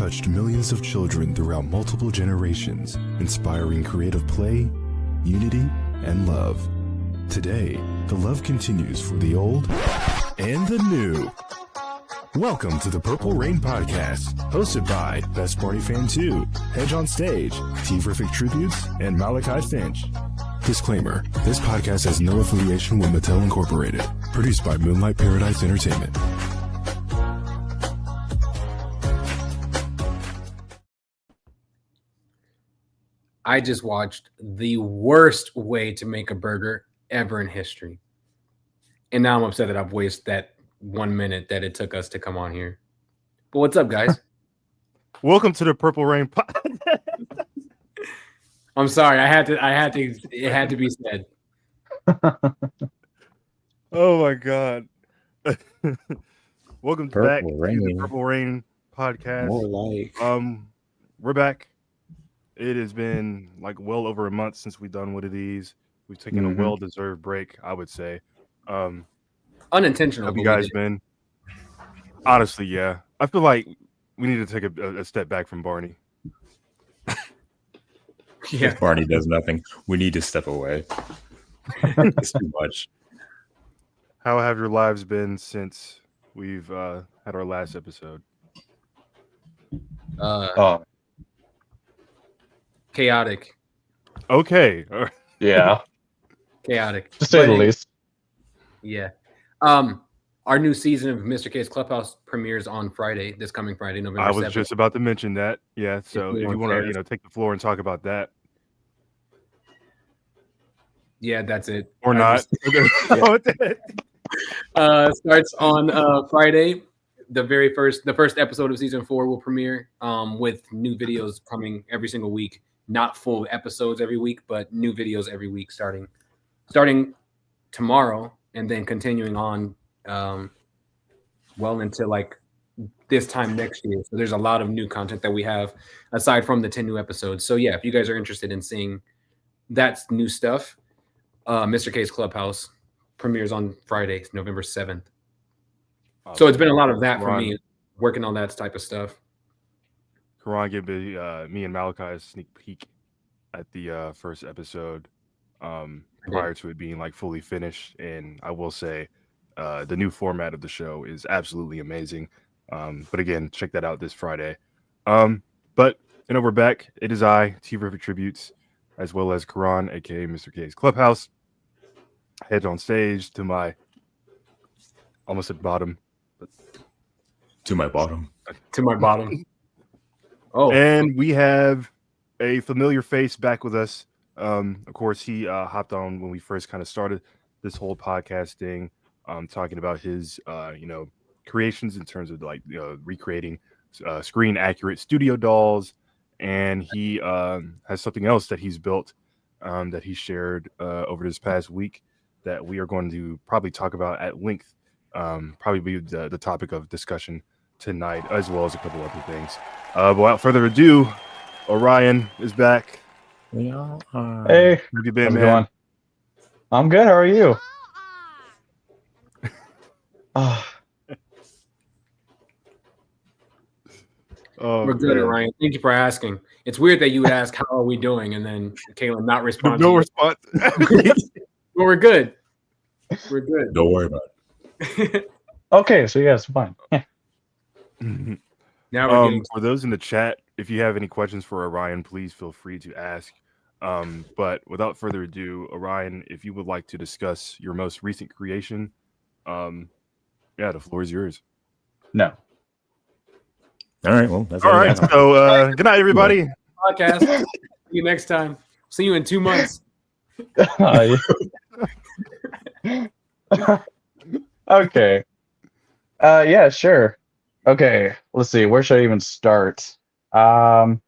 touched millions of children throughout multiple generations, inspiring creative play, unity, and love. Today, the love continues for the old and the new. Welcome to the Purple Rain Podcast, hosted by Best Party Fan 2, Hedge on Stage, Tee-Riffic Tributes, and Malachi Finch. Disclaimer, this podcast has no affiliation with Mattel Incorporated. Produced by Moonlight Paradise Entertainment. I just watched the worst way to make a burger ever in history. And now I'm upset that I've wasted that 1 minute that it took us to come on here. But what's up, guys? Welcome to the Purple Rain Podcast. I'm sorry. It had to be said. Oh my God. Welcome back Purple to Rain. the Purple Rain Podcast. More like We're back. It has been like well over a month since we've done one of these. We've taken a well-deserved break, I would say. Unintentional. Have you guys been? Honestly, yeah. I feel like we need to take a step back from Barney. Yeah. if Barney does nothing, we need to step away. It's too much. How have your lives been since we've had our last episode? Chaotic. Okay. Yeah, Chaotic. to say the least. Yeah. Our new season of Mr. K's Clubhouse premieres on Friday, this coming Friday, November 7th. I was just about to mention that. Yeah, so if you want to, take the floor and talk about that, Yeah, that's it. or not. Starts on Friday. The first episode of season 4 will premiere with new videos coming every single week. Not full episodes every week, but new videos every week starting tomorrow and then continuing on well into like this time next year. So there's a lot of new content that we have aside from the 10 new episodes. So yeah, if you guys are interested in seeing that new stuff, Mr. K's Clubhouse premieres on Friday, November 7th. So it's been a lot of that for me, working on that type of stuff. Karan gave me and Malachi a sneak peek at the first episode prior to it being like fully finished, and I will say the new format of the show is absolutely amazing. But again, check that out this Friday. But we're back. It is I, Tee-Riffic Tributes, as well as Karan, aka Mr. K's Clubhouse. Hedge on Stage to my almost at bottom. To my bottom. To my bottom. Oh, And we have a familiar face back with us. Of course, he hopped on when we first kind of started this whole podcast thing, talking about his, creations in terms of like recreating screen accurate studio dolls. And he has something else that he's built that he shared over this past week that we are going to probably talk about at length. Probably be the topic of discussion tonight, as well as a couple other things. But without further ado, Orion is back. Yeah. Hey, How you been, how's it man? going? I'm good. How are you? Oh, Oh, we're good, man. Ryan. Thank you for asking. It's weird that you would ask, how are we doing? And then Caleb not respond. No response. But we're good. We're good. Don't worry about it. okay. So yes, fine. Yeah. Now we're getting For those in the chat, if you have any questions for Orion, please feel free to ask. But without further ado, Orion, if you would like to discuss your most recent creation, the floor is yours. No. All right. Well, that's All right. So good night, everybody. podcast. See you next time. See you in 2 months. Okay. Yeah, sure. Okay. Let's see. Where should I even start? Well,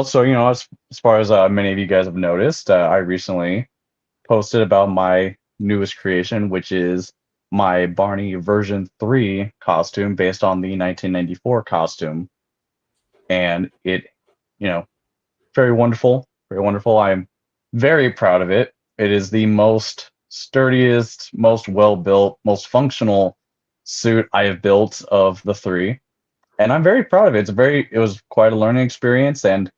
so as far as many of you guys have noticed, I recently posted about my newest creation, which is my Barney version 3 costume based on the 1994 costume. And it, very wonderful, very wonderful. I'm very proud of it. It is the most sturdiest, most well-built, most functional suit I have built of the 3. and I'm very proud of it. It was quite a learning experience, and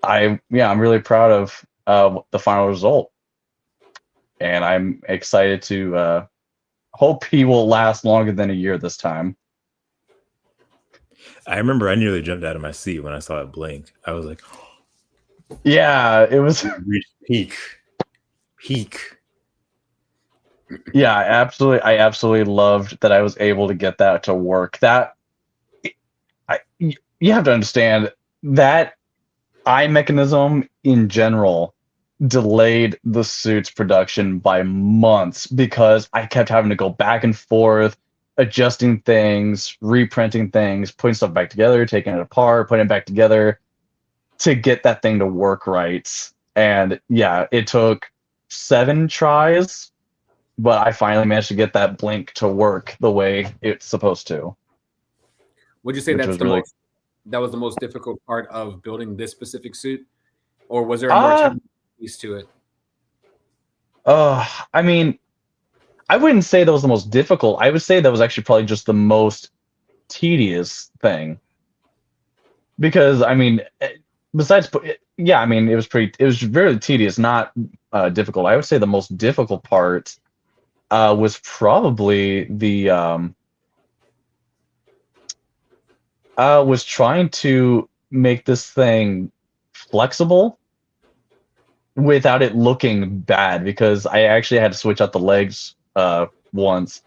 I'm really proud of the final result, and I'm excited to hope he will last longer than a year this time. I remember I nearly jumped out of my seat when I saw it blink. I was like, yeah, it was reached peak. Yeah, I absolutely loved that I was able to get that to work. You have to understand that eye mechanism in general delayed the suit's production by months because I kept having to go back and forth, adjusting things, reprinting things, putting stuff back together, taking it apart, putting it back together to get that thing to work right. And yeah, it took 7 tries, but I finally managed to get that blink to work the way it's supposed to. Would you say Which that's was the really- most that was the most difficult part of building this specific suit, or was there a more challenging piece to it? I mean, I wouldn't say that was the most difficult. I would say that was actually probably just the most tedious thing. Because I mean, besides, yeah, I mean, it was very tedious, not difficult. I would say the most difficult part was probably was trying to make this thing flexible without it looking bad, because I actually had to switch out the legs once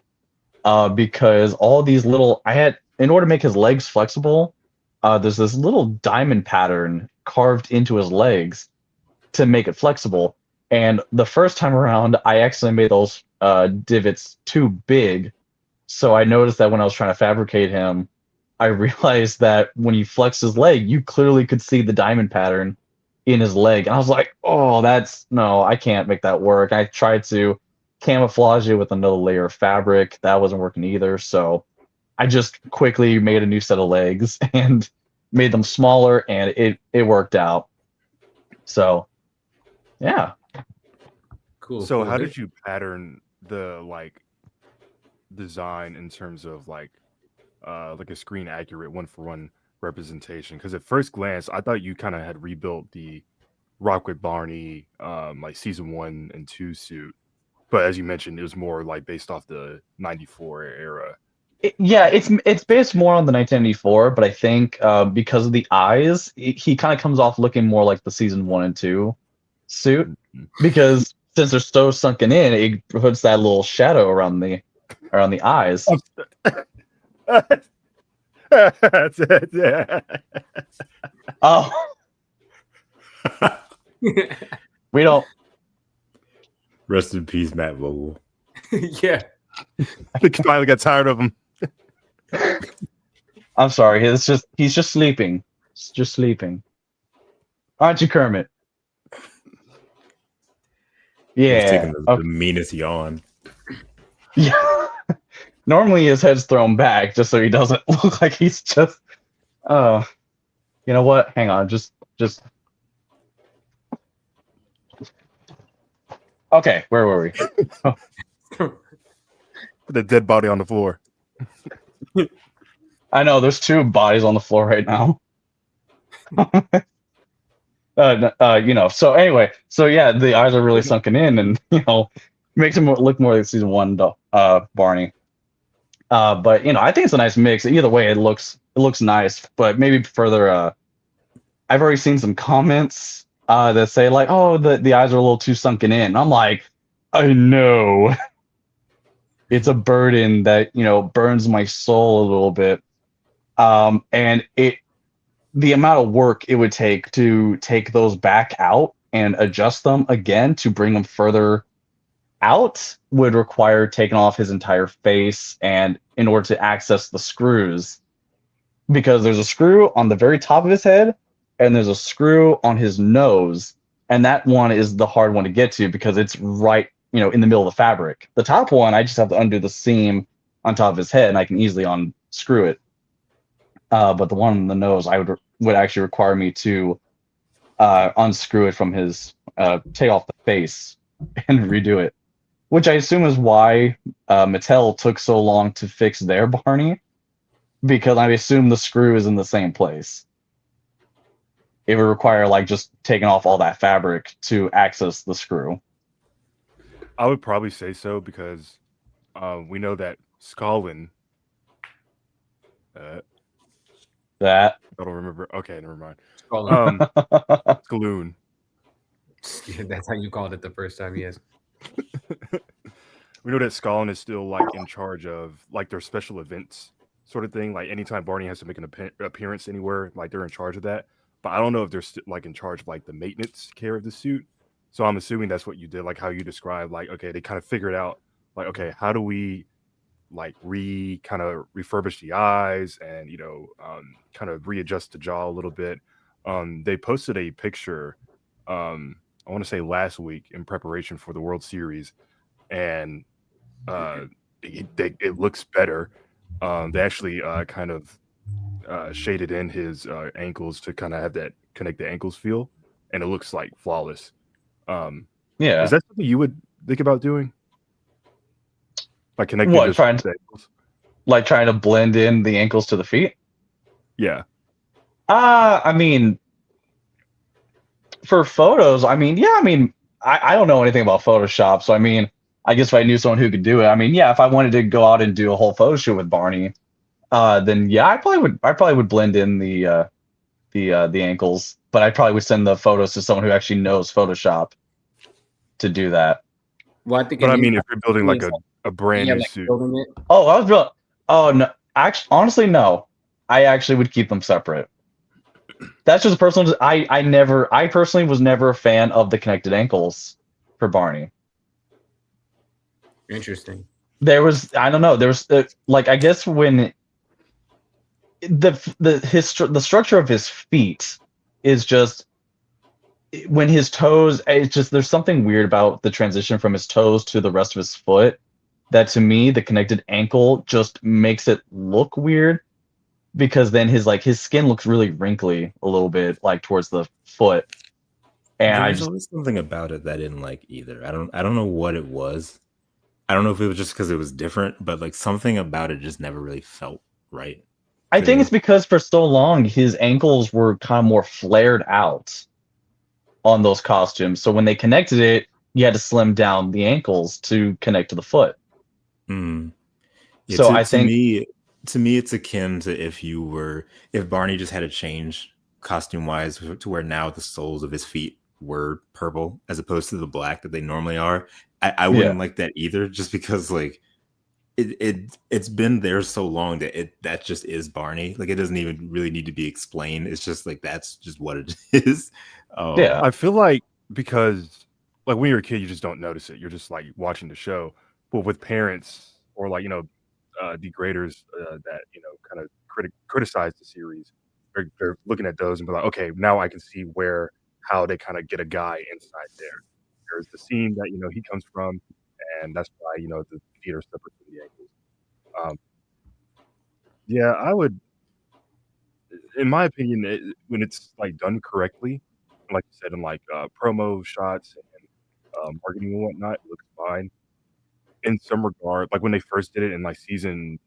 because all these little in order to make his legs flexible, there's this little diamond pattern carved into his legs to make it flexible. And the first time around, I accidentally made those divots too big. So I noticed that when I was trying to fabricate him, I realized that when he flexed his leg, you clearly could see the diamond pattern in his leg. And I was like, oh, no, I can't make that work. I tried to camouflage it with another layer of fabric. That wasn't working either. So I just quickly made a new set of legs and made them smaller, and it worked out. So, yeah. Cool. So cool. how did you pattern the design in terms of like a screen accurate 1-for-1 representation? Because at first glance, I thought you kind of had rebuilt the Rock with Barney like season 1 and 2 suit, but as you mentioned, it was more like based off the '94 era. It's based more on the 1994, but I think because of the eyes, he kind of comes off looking more like the season 1 and 2 suit, because since they're so sunken in, it puts that little shadow around the eyes. That's it. Yeah. Oh, we don't. Rest in peace, Matt Vogel. Yeah. I think I finally got tired of him. I'm sorry. He's just sleeping. He's just sleeping. Aren't you, Kermit? He's Yeah. taking the meanest yawn. Yeah. Normally his head's thrown back just so he doesn't look like he's just. Oh, you know what? Hang on. Just. Okay, where were we? The dead body on the floor. I know there's 2 bodies on the floor right now. So anyway, yeah, the eyes are really sunken in, and makes him look more like season 1 Barney. But I think it's a nice mix. Either way, it looks nice. But maybe further, I've already seen some comments that say like, oh, the eyes are a little too sunken in. I'm like, I know. It's a burden that burns my soul a little bit. And the amount of work it would take to take those back out and adjust them again to bring them further out would require taking off his entire face, and in order to access the screws, because there's a screw on the very top of his head and there's a screw on his nose, and that one is the hard one to get to because it's right in the middle of the fabric. The top one, I just have to undo the seam on top of his head and I can easily unscrew it. But the one on the nose, I would actually require me to unscrew it from his take off the face and redo it, which I assume is why Mattel took so long to fix their Barney, because I assume the screw is in the same place. It would require like just taking off all that fabric to access the screw. I would probably say so because we know that Scotland. That. I don't remember. Okay, never mind. Scotland. Skaloon. Yeah, that's how you called it the first time. Yes. We know that Scotland is still like in charge of like their special events sort of thing. Like anytime Barney has to make an appearance anywhere, like they're in charge of that. But I don't know if they're like in charge of like the maintenance care of the suit. So I'm assuming that's what you did, like how you described. Like, okay, they kind of figured out, like, okay, how do we like kind of refurbish the eyes and kind of readjust the jaw a little bit. They posted a picture, I want to say last week in preparation for the World Series, and it looks better. They actually kind of shaded in his ankles to kind of have that connect the ankles feel, and it looks like flawless. Yeah. Is that something you would think about doing? Like connecting What, just trying the ankles? Like trying to blend in the ankles to the feet? Yeah. I mean, for photos, I mean, yeah, I mean, I don't know anything about Photoshop, so I mean, I guess if I knew someone who could do it, I mean, yeah, if I wanted to go out and do a whole photo shoot with Barney, then yeah, I probably would blend in the ankles, but I probably would send the photos to someone who actually knows Photoshop to do that. Well, I think. But I mean, if you're building like a brand new suit. Oh, I was real. Oh no, actually, honestly, no. I actually would keep them separate. That's just a personal. I personally was never a fan of the connected ankles for Barney. Interesting. There was, I don't know, there was like, I guess when the structure of his feet is just, when his toes, it's just, there's something weird about the transition from his toes to the rest of his foot that, to me, the connected ankle just makes it look weird, because then his skin looks really wrinkly a little bit, like towards the foot. And There's always something about it that I didn't like either. I don't know what it was. I don't know if it was just because it was different, but like something about it just never really felt right. I think it's because for so long his ankles were kind of more flared out on those costumes. So when they connected it, you had to slim down the ankles to connect to the foot. Mm. Yeah, so I think to me it's akin to if Barney just had to change costume wise to where now the soles of his feet were purple as opposed to the black that they normally are. I wouldn't like that either, just because like it's been there so long that just is Barney. Like it doesn't even really need to be explained. It's just like that's just what it is. Yeah, I feel like because like when you're a kid, you just don't notice it. You're just like watching the show. But with parents or like degraders that kind of criticize the series, they're looking at those and be like, okay, now I can see how they kind of get a guy inside there. There's the scene that he comes from, and that's why the feet are separate from the ankles. Yeah, I would, in my opinion, when it's like done correctly, like you said, in like promo shots and marketing and whatnot, it looks fine. In some regard, like when they first did it in like season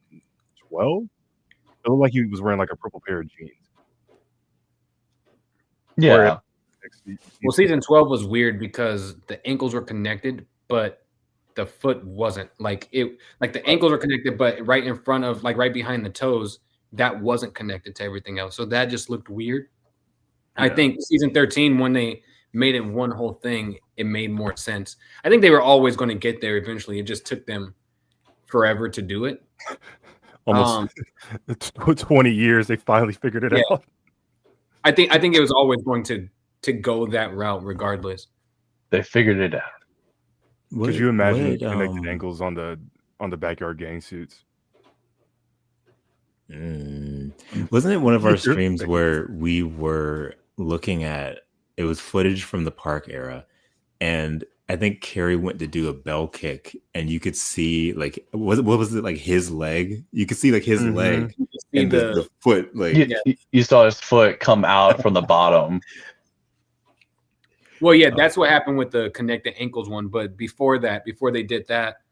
12, it looked like he was wearing like a purple pair of jeans. yeah. Well, season 12 was weird because the ankles were connected, but the foot wasn't. Like the ankles were connected, but right in front of, like right behind the toes, that wasn't connected to everything else. So that just looked weird. Yeah. I think season 13, when they made it one whole thing, it made more sense. I think they were always going to get there eventually. It just took them forever to do it. Almost 20 years, they finally figured it out. I think it was always going to go that route regardless. They figured it out. Could you imagine connected ankles on the backyard gang suits? Wasn't it one of our streams where we were looking at, it was footage from the park era, and I think Carrie went to do a bell kick, and you could see like what was it, like his leg? You could see like his leg and the foot, like you saw his foot come out from the bottom. Well, yeah, that's what happened with the connected ankles one. But before they did that,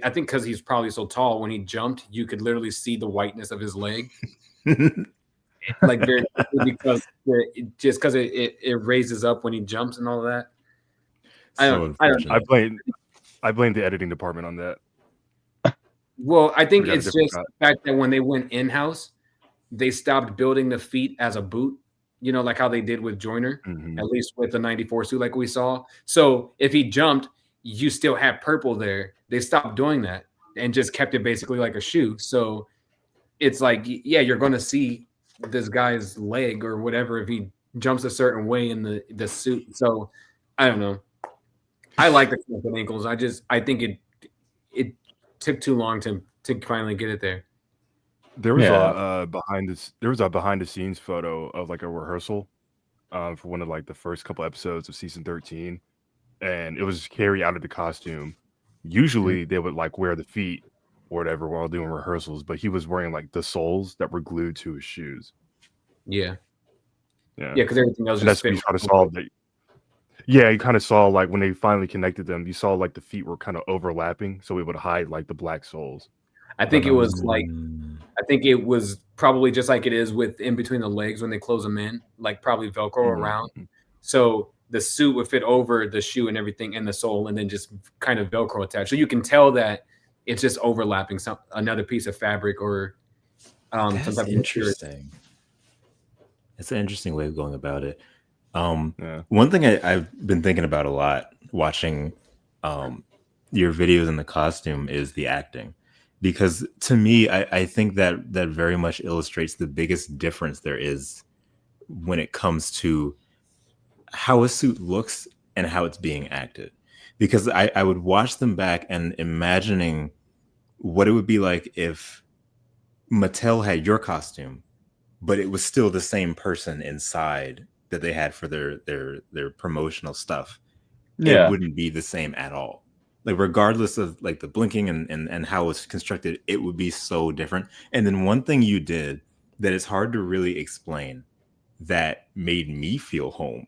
I think because he's probably so tall, when he jumped, you could literally see the whiteness of his leg, like very quickly because it raises up when he jumps and all that. I don't know. I blame the editing department on that. Well, I think it's just shot. the fact that when they went in-house, they stopped building the feet as a boot, like how they did with Joyner, at least with the 94 suit like we saw. So if he jumped, you still had purple there. They stopped doing that and just kept it basically like a shoe. So it's like, yeah, you're going to see this guy's leg or whatever if he jumps a certain way in the suit. So I don't know. I like the connected ankles. I think it took too long to finally get it there. There was a behind the scenes photo of like a rehearsal for one of like the first couple episodes of season 13, and it was Carrie out of the costume. Usually they would like wear the feet or whatever while doing rehearsals, but he was wearing like the soles that were glued to his shoes. Yeah, because everything else just fit. Yeah, you kind of saw like when they finally connected them, you saw like the feet were kind of overlapping, so it would hide like the black soles. I think it was probably just like it is with in between the legs when they close them in, like probably Velcro around. So the suit would fit over the shoe and everything and the sole, and then just kind of Velcro attached. So you can tell that it's just overlapping another piece of fabric or some type of interesting. It's an interesting way of going about it. One thing I've been thinking about a lot watching your videos in the costume is the acting, because to me, I think that very much illustrates the biggest difference there is when it comes to how a suit looks and how it's being acted. Because I would watch them back and imagining what it would be like if Mattel had your costume, but it was still the same person inside that they had for their promotional stuff. It wouldn't be the same at all. Like regardless of like the blinking and how it's constructed, it would be so different. And then one thing you did that is hard to really explain that made me feel home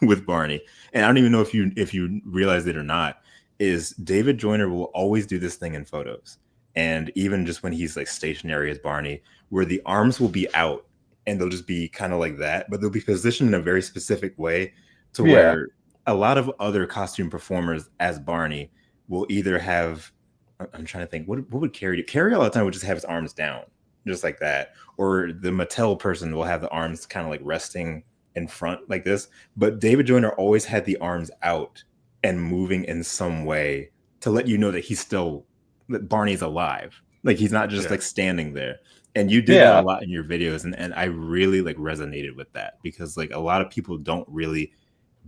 with Barney, and I don't even know if you realized it or not, is David Joyner will always do this thing in photos, and even just when he's like stationary as Barney, where the arms will be out and they'll just be kind of like that, but they'll be positioned in a very specific way to where a lot of other costume performers as Barney will either have, I'm trying to think, what would Carrie do? Carrie all the time would just have his arms down, just like that. Or the Mattel person will have the arms kind of like resting in front like this. But David Joyner always had the arms out and moving in some way to let you know that Barney's alive. Like he's not just like standing there. And you did that a lot in your videos, and I really like resonated with that, because like a lot of people don't really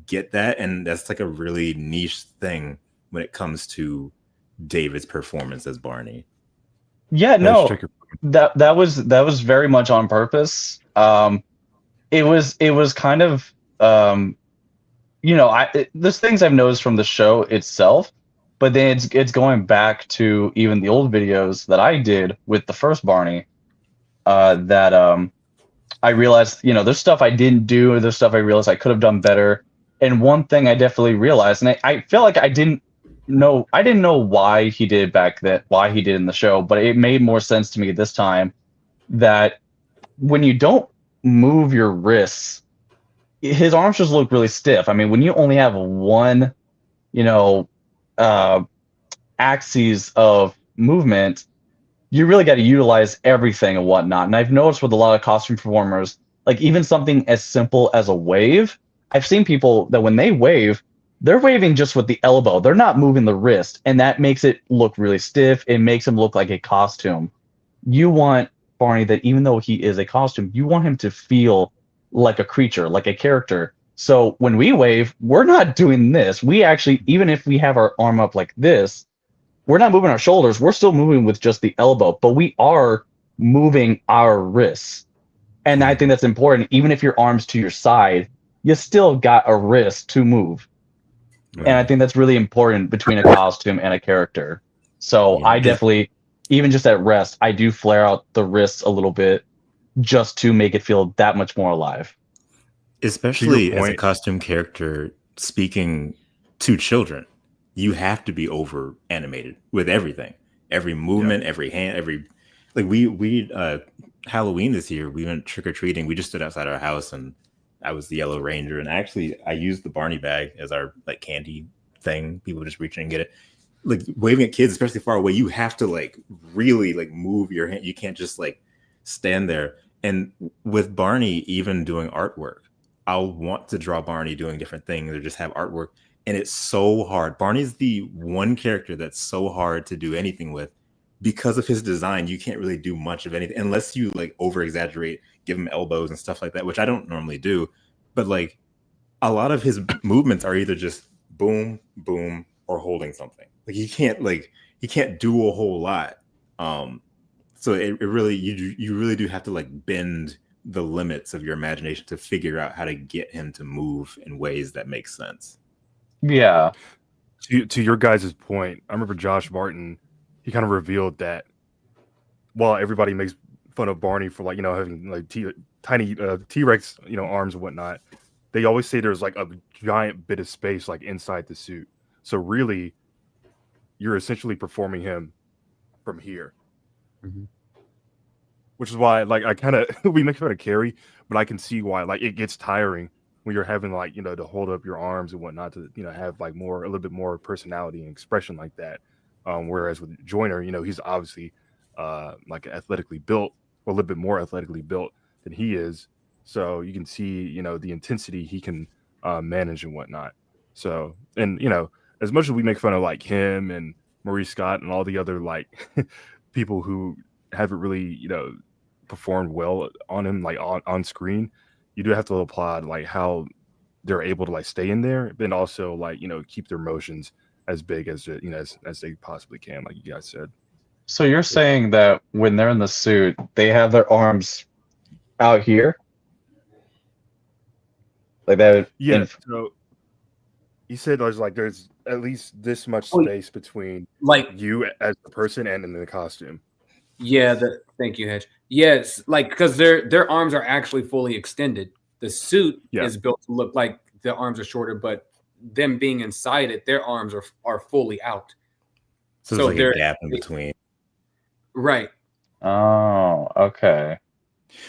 get that, and that's like a really niche thing when it comes to David's performance as Barney. Yeah, no, that was very much on purpose. It was kind of there's things I've noticed from the show itself, but then it's going back to even the old videos that I did with the first Barney. That I realized, there's stuff I didn't do, there's stuff I realized I could have done better. And one thing I definitely realized, and I feel like I didn't know why he did back then, why he did in the show, but it made more sense to me this time that when you don't move your wrists, his arms just look really stiff. I mean, when you only have one, axes of movement, you really got to utilize everything and whatnot. And I've noticed with a lot of costume performers, like even something as simple as a wave, I've seen people that when they wave, they're waving just with the elbow. They're not moving the wrist. And that makes it look really stiff. It makes him look like a costume. You want Barney that even though he is a costume, you want him to feel like a creature, like a character. So when we wave, we're not doing this. We actually, even if we have our arm up like this, we're not moving our shoulders. We're still moving with just the elbow, but we are moving our wrists. And I think that's important. Even if your arm's to your side, you still got a wrist to move. And I think that's really important between a costume and a character. So I definitely, even just at rest, I do flare out the wrists a little bit just to make it feel that much more alive. Especially as a costume character speaking to children. you have to be over animated with everything, every movement, every hand, every like we Halloween this year we went trick or treating. We just stood outside our house and I was the Yellow Ranger, and actually I used the Barney bag as our like candy thing. People just reach in and get it. Like waving at kids, especially far away, you have to like really like move your hand. You can't just like stand there. And with Barney, even doing artwork, I'll want to draw Barney doing different things or just have artwork. And it's so hard. Barney's the one character that's so hard to do anything with because of his design. You can't really do much of anything unless you like over exaggerate, give him elbows and stuff like that, which I don't normally do. But like a lot of his movements are either just boom, boom, or holding something. Like he can't do a whole lot. So it really you really do have to like bend the limits of your imagination to figure out how to get him to move in ways that make sense. Yeah. To your guys' point, I remember Josh Martin, he kind of revealed that while everybody makes fun of Barney for like, having like tiny T-Rex, arms and whatnot, they always say there's like a giant bit of space like inside the suit. So really, you're essentially performing him from here. Mm-hmm. Which is why, like, I kind of we make fun of Carrie, but I can see why, like, it gets tiring when you're having like to hold up your arms and whatnot to have like a little bit more personality and expression like that. Whereas with Joyner, he's obviously like athletically built, or a little bit more athletically built than he is, so you can see the intensity he can manage and whatnot. So, and as much as we make fun of like him and Maurice Scott and all the other like people who haven't really performed well on him like on screen, you do have to applaud like how they're able to like stay in there, and also like keep their motions as big as as they possibly can, like you guys said. So you're saying that when they're in the suit, they have their arms out here, like that? Yeah. So he said there's at least this much space between like you as a person and in the costume. Yeah, thank you, Hedge. Yes, like because their arms are actually fully extended. The suit is built to look like the arms are shorter, but them being inside it, their arms are fully out. So there's like a gap in between. Right. Oh, okay.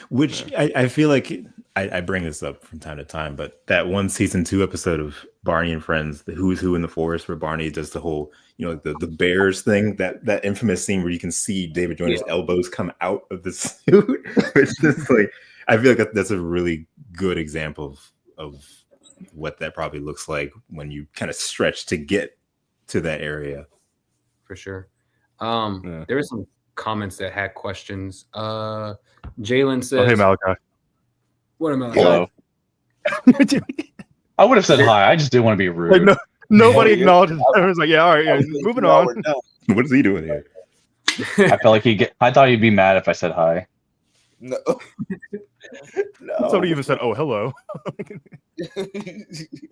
Which I feel like I bring this up from time to time, but that one season 2 episode of Barney and Friends, the Who's Who in the Forest, where Barney does the whole, the bears thing, that infamous scene where you can see David Joyner's elbows come out of the suit. It's just like, I feel like that's a really good example of what that probably looks like when you kind of stretch to get to that area. For sure. There were some comments that had questions. Jalen says, "Oh, hey Malachi, what am I?" Hello. I would have said hi. I just didn't want to be rude. Like, nobody acknowledges. Everyone's like, "Yeah, all right, moving on." What is he doing here? I felt like I thought he'd be mad if I said hi. No. Somebody even said, "Oh, hello."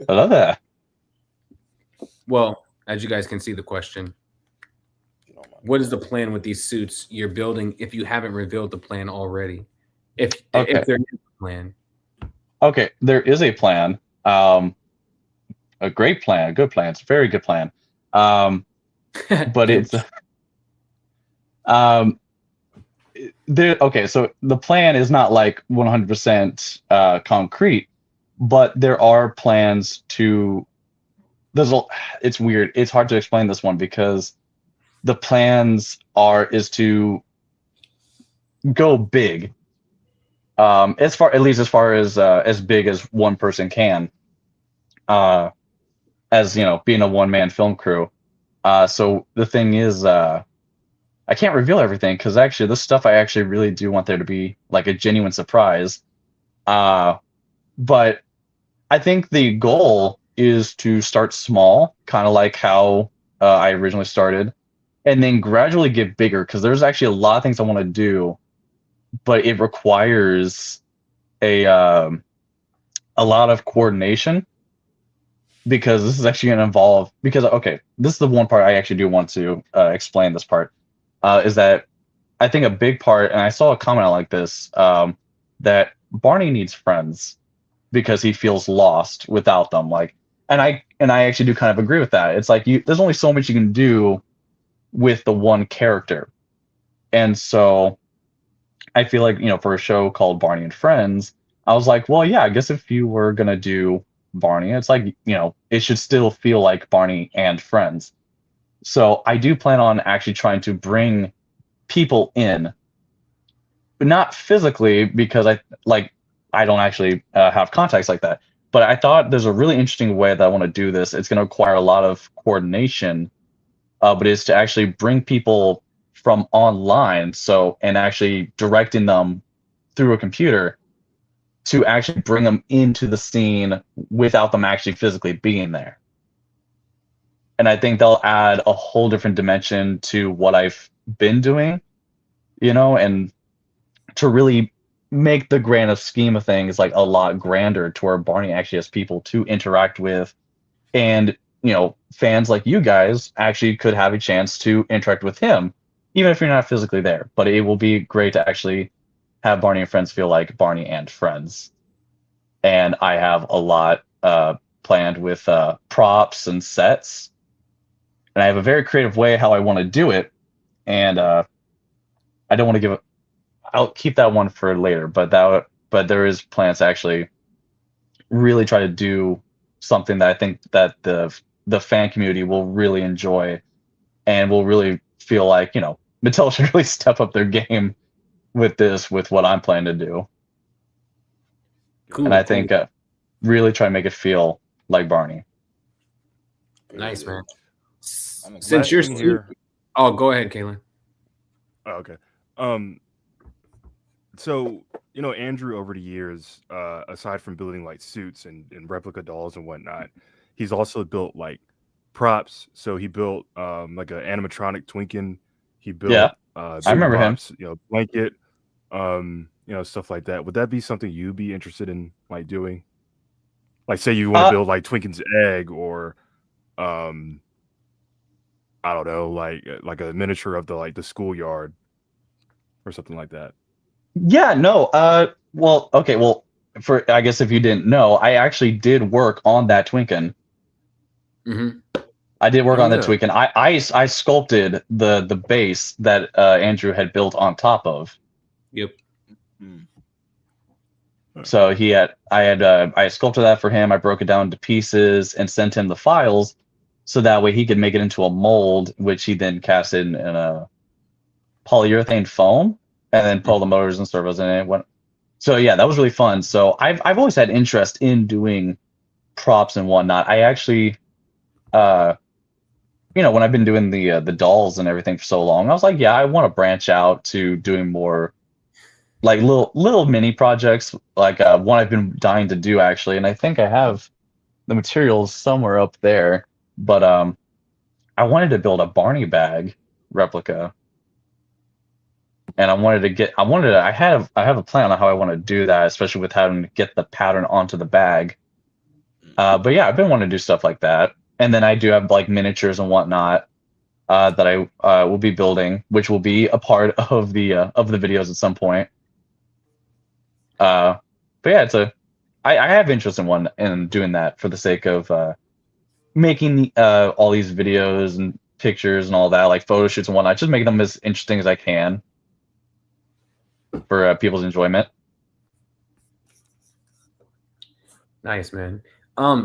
Hello there. Well, as you guys can see, the question: what is the plan with these suits you're building? If you haven't revealed the plan already, if there is a plan. Okay, there is a plan. A great plan, a good plan. It's a very good plan. But it's okay, so the plan is not like 100% concrete, but there are plans to it's weird. It's hard to explain this one because the plans is to go big. As far as big as one person can, as being a one-man film crew. So the thing is, I can't reveal everything because actually this stuff I actually really do want there to be like a genuine surprise. But I think the goal is to start small, kind of like how I originally started, and then gradually get bigger because there's actually a lot of things I want to do, but it requires a lot of coordination because this is actually going to involve this is the one part I actually do want to explain this part is that I think a big part, and I saw a comment like this, that Barney needs friends because he feels lost without them. Like and I actually do kind of agree with that. It's like there's only so much you can do with the one character, and so I feel like, for a show called Barney and Friends, I was like, well, yeah, I guess if you were gonna do Barney, it's like, it should still feel like Barney and Friends. So I do plan on actually trying to bring people in, but not physically because I don't actually have contacts like that. But I thought there's a really interesting way that I want to do this. It's going to require a lot of coordination, but it's to actually bring people from online, and actually directing them through a computer to actually bring them into the scene without them actually physically being there. And I think they'll add a whole different dimension to what I've been doing, and to really make the grand scheme of things like a lot grander, to where Barney actually has people to interact with, and fans like you guys actually could have a chance to interact with him, even if you're not physically there. But it will be great to actually have Barney and Friends feel like Barney and Friends. And I have a lot planned with props and sets, and I have a very creative way how I want to do it. And I don't want to give it. I'll keep that one for later. But there is plans to actually really try to do something that I think that the fan community will really enjoy, and will really feel like, Mattel should really step up their game with what I'm planning to do. Cool. And I think really try to make it feel like Barney. Nice, man. Last Since you're thing here. Oh, go ahead, Kaylin. Oh, okay. So, Andrew, over the years, aside from building like suits and replica dolls and whatnot, he's also built like props. So he built like an animatronic Twinkin. He built I remember props, blanket, stuff like that. Would that be something you'd be interested in like doing? Like, say you want to build like Twinkin's egg, or I don't know, like a miniature of the schoolyard or something like that. Yeah, no. Well, okay. Well, I guess if you didn't know, I actually did work on that Twinkin. Mm-hmm. I did work on that Yeah. Twinkin. I sculpted the base that Andrew had built on top of. Yep. So I sculpted that for him. I broke it down into pieces and sent him the files, so that way he could make it into a mold, which he then cast in a polyurethane foam, and then pull the motors and servos in it. So yeah, that was really fun. So I've always had interest in doing props and whatnot. I actually, when I've been doing the dolls and everything for so long, I was like, yeah, I want to branch out to doing more like little mini projects, like one I've been dying to do actually, and I think I have the materials somewhere up there. But I wanted to build a Barney bag replica. And I have a plan on how I want to do that, especially with having to get the pattern onto the bag. But yeah, I've been wanting to do stuff like that. And then I do have like miniatures and whatnot that I will be building, which will be a part of the videos at some point. But yeah, I have interest in doing that for the sake of making all these videos and pictures and all that, like photo shoots and whatnot, just making them as interesting as I can for people's enjoyment. Nice, man.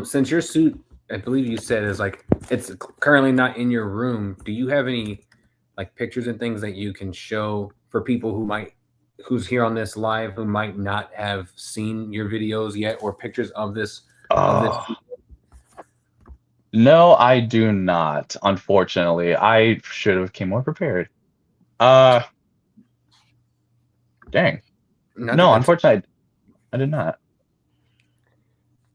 Since your suit, I believe you said, is like it's currently not in your room, do you have any like pictures and things that you can show for people who's here on this live who might not have seen your videos yet, or pictures of this? No, I do not. Unfortunately, I should have came more prepared. Dang. No, unfortunately, I did not.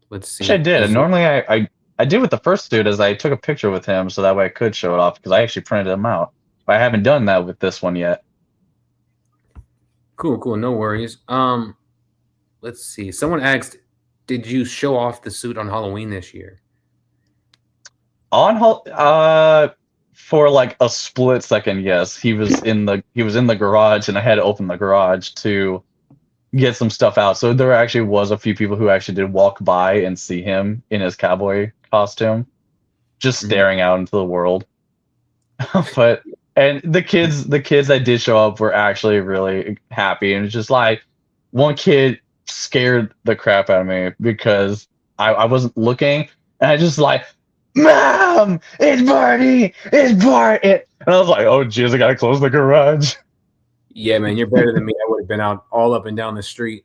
Let's see. Actually, I did. Normally, I did with the first dude, is I took a picture with him so that way I could show it off, because I actually printed them out. But I haven't done that with this one yet. Cool. No worries. Let's see. Someone asked, did you show off the suit on Halloween this year? For like a split second, yes. He was in the garage, and I had to open the garage to get some stuff out. So there actually was a few people who actually did walk by and see him in his cowboy costume, just Mhm. staring out into the world. But and the kids that did show up were actually really happy, and it's just like one kid scared the crap out of me because I wasn't looking, and I just like, Mom, it's Barney, it's Bart, and I was like, oh jeez, I gotta close the garage. Yeah, man, you're better than me. I would have been out all up and down the street.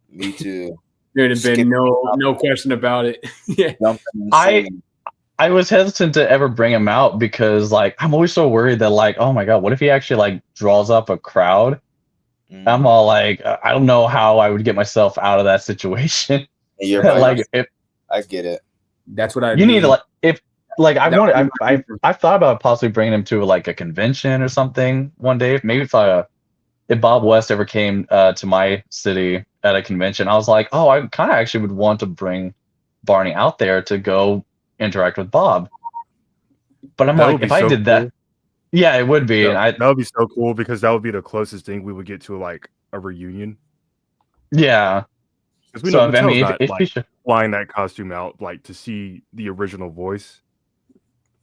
Me too. There'd have been Skipping no question about it. Yeah. Jumping and I singing. I was hesitant to ever bring him out because like I'm always so worried that like, oh my god, what if he actually like draws up a crowd? I'm all like, I don't know how I would get myself out of that situation. And you're by Like yourself. if I get it. That's what I'd you need to be. like if like I That want would be my I've thought about possibly bringing him to like a convention or something one day. Maybe if Bob West ever came to my city at a convention, I was like, oh, I kind of actually would want to bring Barney out there to go interact with Bob. But I'm That like, would be if I so did that, cool. yeah, it would be. And That would be so cool because that would be the closest thing we would get to like a reunion. yeah. Because we So know I Mattel's mean, not if we like should, flying that costume out like to see the original voice.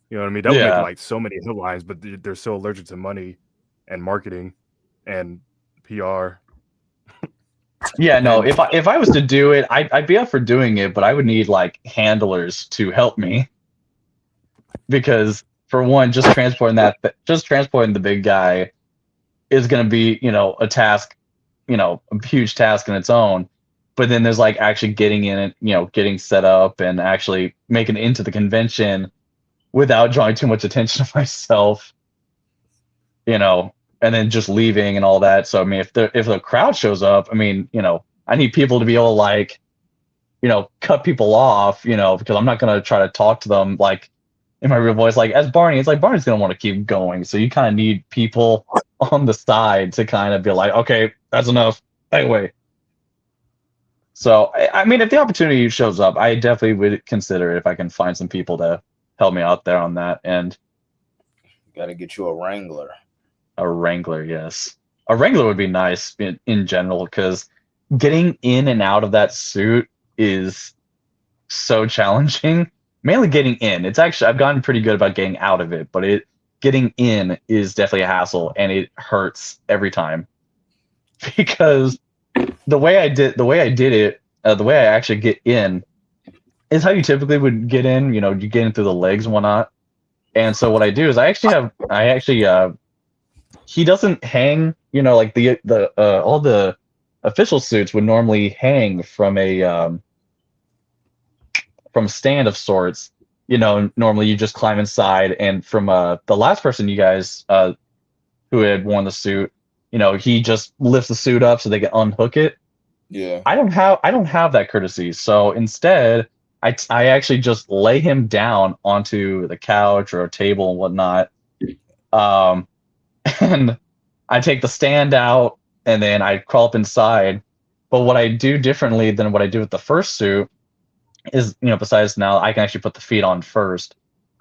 You know what I mean? That would Yeah. make like so many headlines, but they're so allergic to money and marketing and PR. yeah, no. And- If I was to do it, I'd be up for doing it, but I would need like handlers to help me because for one, just transporting the big guy is going to be a task, a huge task in its own. But then there's like actually getting in it, getting set up and actually making it into the convention without drawing too much attention to myself, and then just leaving and all that. So I mean, if the crowd shows up, I mean, I need people to be able to like, cut people off, because I'm not gonna try to talk to them like in my real voice. Like as Barney, it's like Barney's gonna want to keep going. So you kind of need people on the side to kind of be like, okay, that's enough. Anyway. So I mean, if the opportunity shows up, I definitely would consider it if I can find some people to help me out there on that. And Got to get you a Wrangler. a Wrangler, yes. A Wrangler would be nice in general because getting in and out of that suit is so challenging. Mainly getting in. It's actually I've gotten pretty good about getting out of it, but getting in is definitely a hassle and it hurts every time. Because the way I did it, the way I actually get in is how you typically would get in. You get in through the legs and whatnot. And so what I do is he doesn't hang, like the all the official suits would normally hang from a stand of sorts. Normally you just climb inside, and from the last person you guys who had worn the suit, he just lifts the suit up so they can unhook it. Yeah. I don't have that courtesy. So instead, I actually just lay him down onto the couch or a table and whatnot. And I take the stand out and then I crawl up inside. But what I do differently than what I do with the first suit is, besides now I can actually put the feet on first,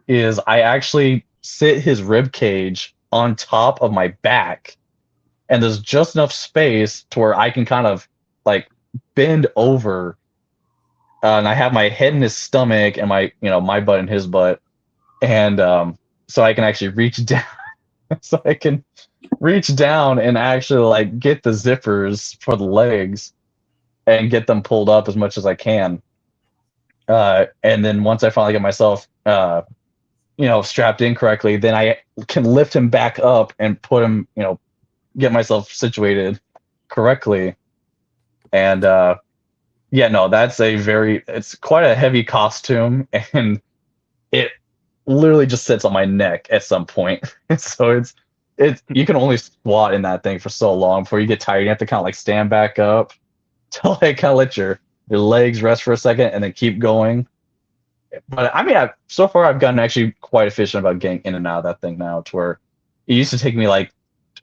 is I actually sit his rib cage on top of my back, and there's just enough space to where I can kind of like bend over, and I have my head in his stomach and my butt in his butt, and so I can actually reach down, so I can reach down and actually like get the zippers for the legs and get them pulled up as much as I can. And then once I finally get myself, strapped in correctly, then I can lift him back up and put him, get myself situated correctly. And it's quite a heavy costume, and it literally just sits on my neck at some point. So you can only squat in that thing for so long before you get tired. You have to kind of like stand back up to like kind of let your legs rest for a second and then keep going. But I mean, so far I've gotten actually quite efficient about getting in and out of that thing now, to where it used to take me like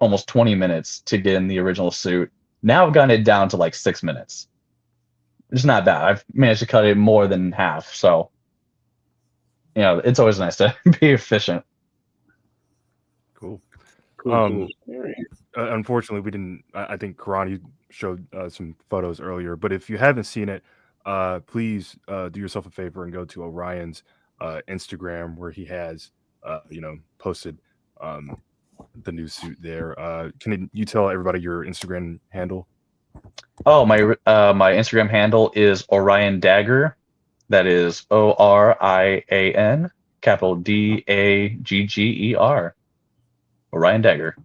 almost 20 minutes to get in the original suit. Now I've gotten it down to like 6 minutes. It's not bad. I've managed to cut it more than half. So, it's always nice to be efficient. Cool. Cool. Unfortunately, we didn't. I think Karani showed some photos earlier, but if you haven't seen it, please do yourself a favor and go to Orion's Instagram where he has posted the new suit there. Can you tell everybody your Instagram handle? Oh, my Instagram handle is Orion Dagger. That is ORIAN capital DAGGER. Orion Dagger.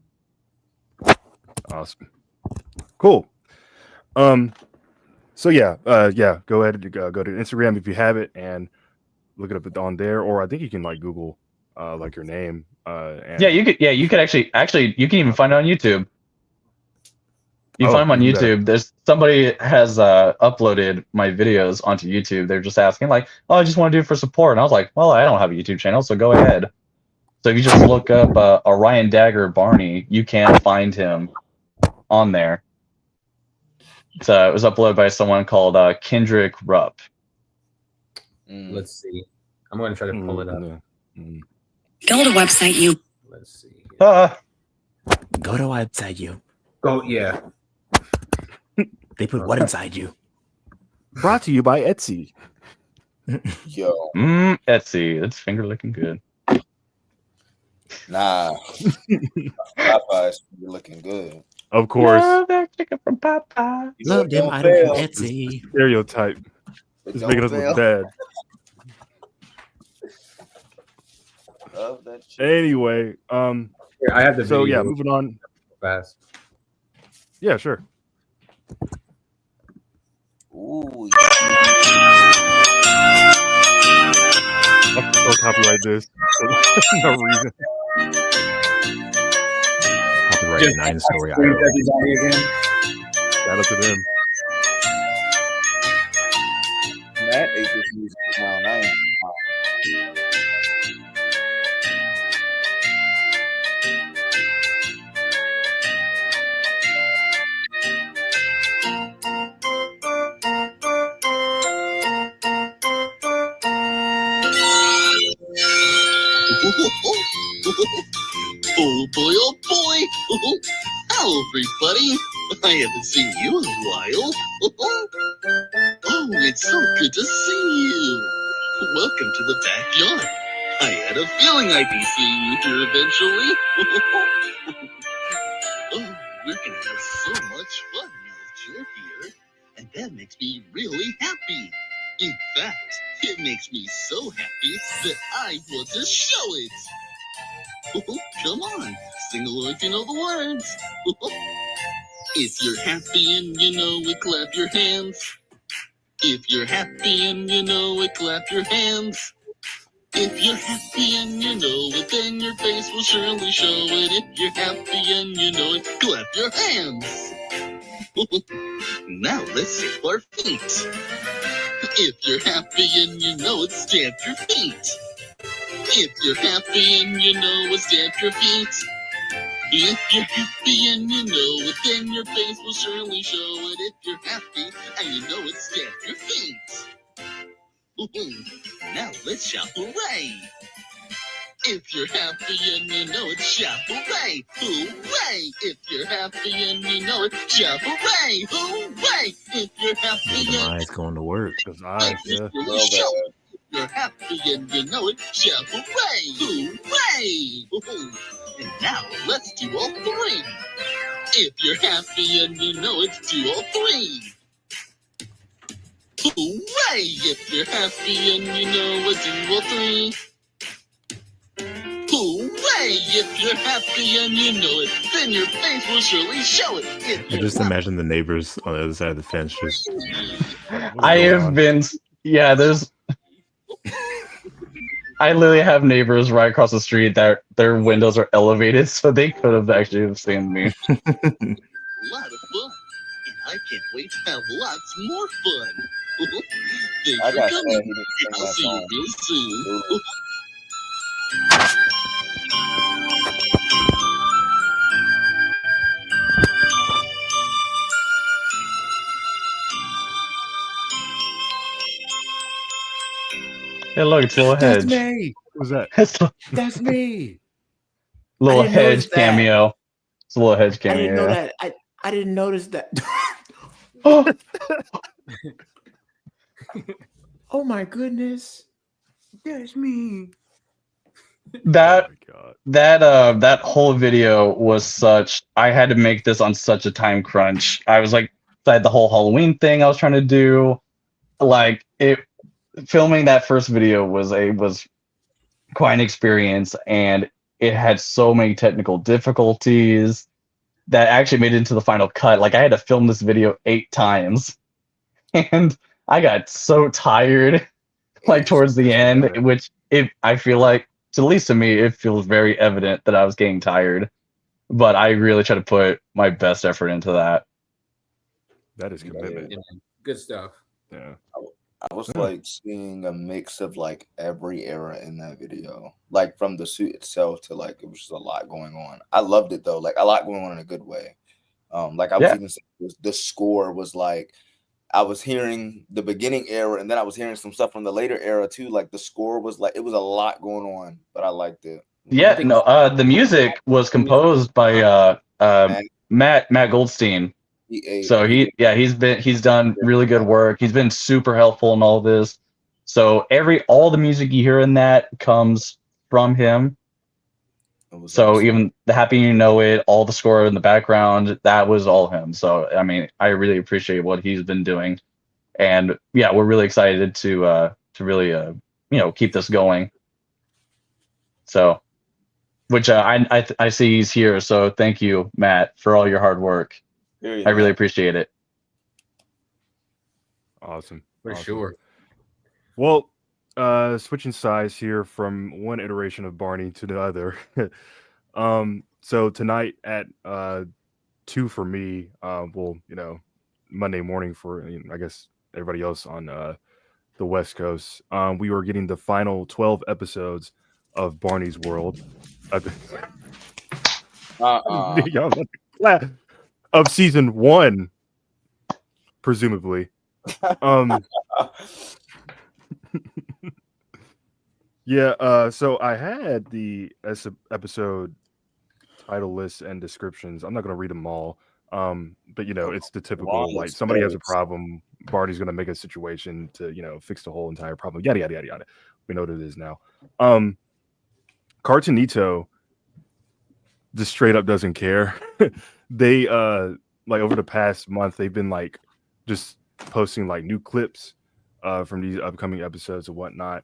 Awesome. Cool. So yeah, go ahead and go to Instagram if you have it and look it up on there, or I think you can like Google like your name. And You could actually you can even find it on YouTube. You find them on YouTube. There's somebody has uploaded my videos onto YouTube. They're just asking like, "Oh, I just want to do it for support." And I was like, "Well, I don't have a YouTube channel, so go ahead." So if you just look up Orion Dagger Barney, you can find him on there. It was uploaded by someone called Kendrick Rupp. Let's see. I'm going to try to pull it up. Go to website you. Let's see. Go to website you. Oh yeah. They put what inside you? Brought to you by Etsy. Yo, Etsy. It's finger looking good. nah. Popeye's looking good. Of course. Love that chicken from Popeye. Love them Don't items from fail. Etsy. Stereotype. It's Don't making us fail. look bad. Love that shit. Anyway, Here, I have the so video yeah, moving on. fast. Yeah, sure. Ooh, I'll copyright this for no reason. Copyright Just 9-story Green island. Judges on me again. Shout out to them. Matt ate this music down. I ain't. Oh boy, oh boy! Hello, everybody! I haven't seen you in a while. Oh, it's so good to see you! Welcome to the backyard. I had a feeling I'd be seeing you here eventually. Oh, we're gonna have so much fun now that you're here, and that makes me really happy. In fact, it makes me so happy that I want to show it. Come on, sing along if you know the words. If you're happy and you know it, clap your hands. If you're happy and you know it, clap your hands. If you're happy and you know it, then your face will surely show it. If you're happy and you know it, clap your hands. Now let's stamp our feet. If you're happy and you know it, stamp your feet. If you're happy and you know it, stamp your feet. If you're happy and you know it, then your face will surely show it. If you're happy and you know it, stamp your feet. Now let's shout hooray! If you're happy and you know it, shout hooray! Hooray! If you're happy and you know it, shout hooray! Hooray! If you're happy The and eyes going to work. Those eyes, yeah. Love that. you're happy and you know it, shout hooray! Hooray! And now let's do all three. If you're happy and you know it, do all three. Hooray! If you're happy and you know it, do all three. Hooray! If you're happy and you know it, then your face will surely show it. If I you're just imagine the neighbors on the other side of the fence just I have been, there's, I literally have neighbors right across the street that their windows are elevated, so they could have actually seen me. a lot of fun, and I can't wait to have lots more fun. Thanks I for got coming. sad he didn't sing I'll that see you song. real soon. Ooh. Hey, look, it's a little hedge. me. What was that? It's a That's me. little didn't notice hedge that. cameo. It's a little hedge I cameo. didn't know that. I didn't notice that. Oh, Oh my goodness. That's me. That Oh my god. that whole video was such. I had to make this on such a time crunch. I was like, I had the whole Halloween thing I was trying to do. Like it, filming that first video was quite an experience, and it had so many technical difficulties that actually made it into the final cut. Like I had to film this video 8 times, and I got so tired like towards the end, which I feel like, at least to me, it feels very evident that I was getting tired. But I really try to put my best effort into that. That is commitment. Yeah, good stuff. Yeah. I was like seeing a mix of like every era in that video, like from the suit itself to like it was just a lot going on. I loved it though, like a lot going on in a good way. Like I was Yeah. even saying, the score was like I was hearing the beginning era, and then I was hearing some stuff from the later era too. Like the score was like it was a lot going on, but I liked it. Yeah, no, the music was composed by Matt Goldstein. So he's done really good work. He's been super helpful in all this. So all the music you hear in that comes from him. So awesome. even the Happy You Know It, all the score in the background, that was all him. So I mean, I really appreciate what he's been doing, and yeah, we're really excited to really keep this going. So, which I see he's here. So thank you, Matt, for all your hard work. I really appreciate it. Awesome. For Awesome. sure. Well, switching sides here from one iteration of Barney to the other. So tonight at 2 for me, Monday morning for I guess everybody else on the West Coast, we were getting the final 12 episodes of Barney's World. Of season 1, presumably. Yeah, so I had the episode title lists and descriptions. I'm not going to read them all. But it's the typical like somebody has a problem, Barney's going to make a situation to fix the whole entire problem. Yada yada yada yada. We know what it is now. Cartoonito just straight up doesn't care. They like over the past month they've been like just posting like new clips from these upcoming episodes and whatnot.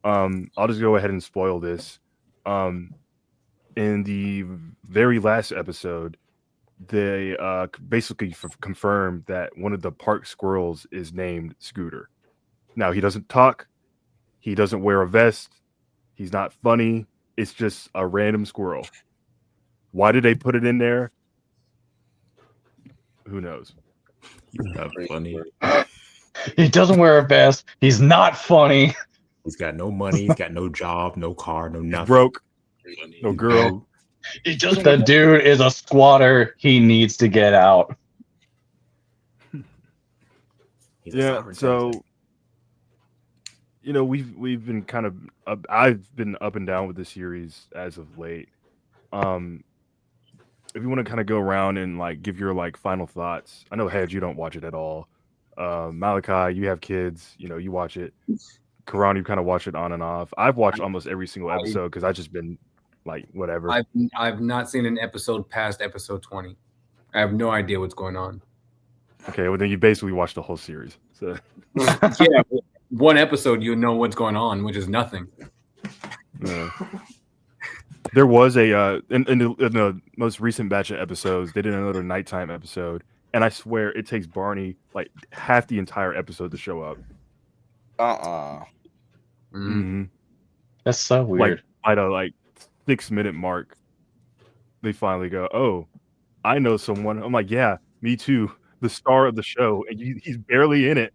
I'll just go ahead and spoil this. In the very last episode, they basically confirmed that one of the park squirrels is named Scooter. Now, he doesn't talk. He doesn't wear a vest. He's not funny. It's just a random squirrel. Why did they put it in there? Who knows? He's not funny. He doesn't wear a vest. He's not funny. He's got no money. He's got no job, no car, no nothing. Broke. No girl. He doesn't. The dude is a squatter. He needs to get out. Yeah. So, we've been kind of I've been up and down with the series as of late. If you want to kind of go around and like give your like final thoughts. I know Hedge, you don't watch it at all. Malachi, you have kids. You watch it. Karan, you kind of watch it on and off. I've watched almost every single episode because I've just been like whatever. I've not seen an episode past episode 20. I have no idea what's going on. Okay, well then you basically watched the whole series. So yeah, one episode you know what's going on, which is nothing. Yeah. There was a in the most recent batch of episodes, they did another nighttime episode, and I swear it takes Barney like half the entire episode to show up. Mm-hmm. That's so weird. Like at a 6-minute mark, they finally go, "Oh, I know someone." I'm like, "Yeah, me too." The star of the show, and he's barely in it.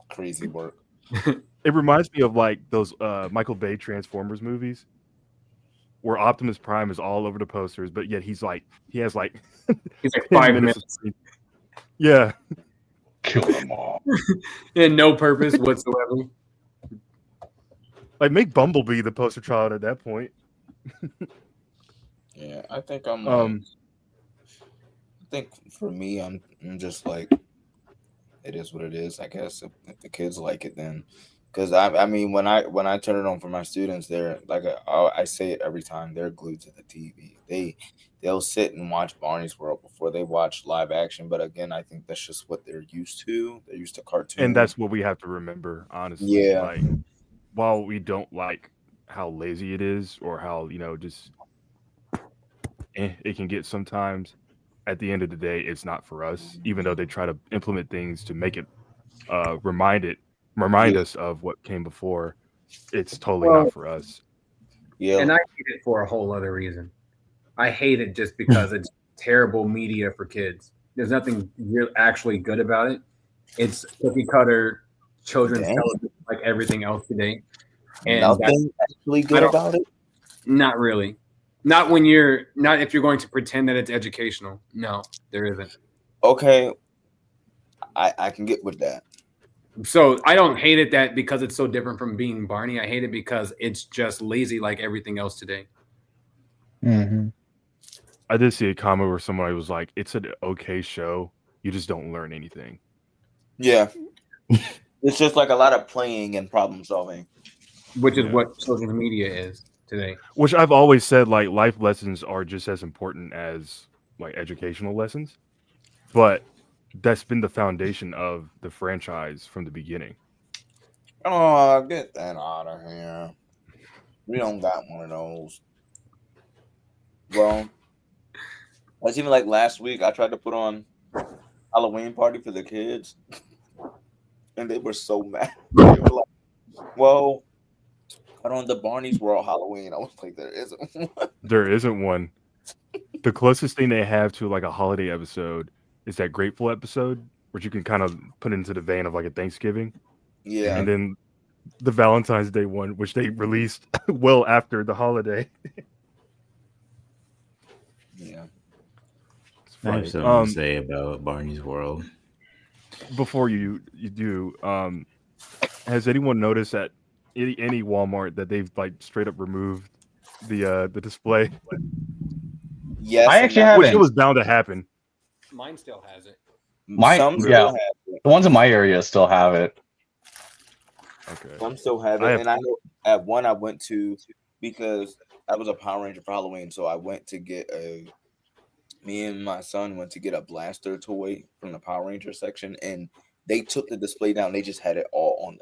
Crazy work. It reminds me of like those Michael Bay Transformers movies, where Optimus Prime is all over the posters, but yet he has like he's like 5 minutes. Yeah, kill them all, and no purpose whatsoever. Like make Bumblebee the poster child at that point. Yeah, I think I think for me, I'm just like, it is what it is. I guess if the kids like it, then Because I mean, when I turn it on for my students, they're like I say it every time. They're glued to the TV. They'll sit and watch Barney's World before they watch live action. But again, I think that's just what they're used to. They're used to cartoons. And that's what we have to remember, honestly. Yeah. Like, while we don't like how lazy it is or how, just it can get sometimes, at the end of the day, it's not for us, even though they try to implement things to make it remind Yeah. us of what came before. It's totally Well, not for us. Yeah. and I hate it for a whole other reason. I hate it just because it's terrible media for kids. There's nothing real actually good about it. It's cookie cutter children's Dang. television like everything else today. And that's Nothing actually good don't- about it. not really. Not if you're going to pretend that it's educational. No, there isn't. Okay, I can get with that. So I don't hate it that because it's so different from being Barney. I hate it because it's just lazy like everything else today. Mm-hmm. I did see a comment where somebody was like, "It's an okay show. You just don't learn anything." Yeah, it's just like a lot of playing and problem solving. Which is Yeah. what children's media is today. Which I've always said, like, life lessons are just as important as like educational lessons, but that's been the foundation of the franchise from the beginning. Oh, get that out of here. We don't got one of those. Well, it's even like last week. I tried to put on Halloween party for the kids, and they were so mad. They were like, "Well, put on the Barney's World Halloween." I was like, "There isn't one." There isn't one. The closest thing they have to like a holiday episode is that Grateful episode, which you can kind of put into the vein of like a Thanksgiving, Yeah, and then the Valentine's Day one, which they released well after the holiday. yeah. It's I have funny. something to say about Barney's World. Before you do, has anyone noticed at any Walmart that they've like straight up removed the display? Yes, I and actually that- Which haven't. it was bound to happen. Mine still has it. some Yeah. still have it. The ones in my area still have it. Okay. Some still have it, I have- and I know at one I went to because I was a Power Ranger for Halloween, so I went to get me and my son went to get a blaster toy from the Power Ranger section, and they took the display down. They just had it all on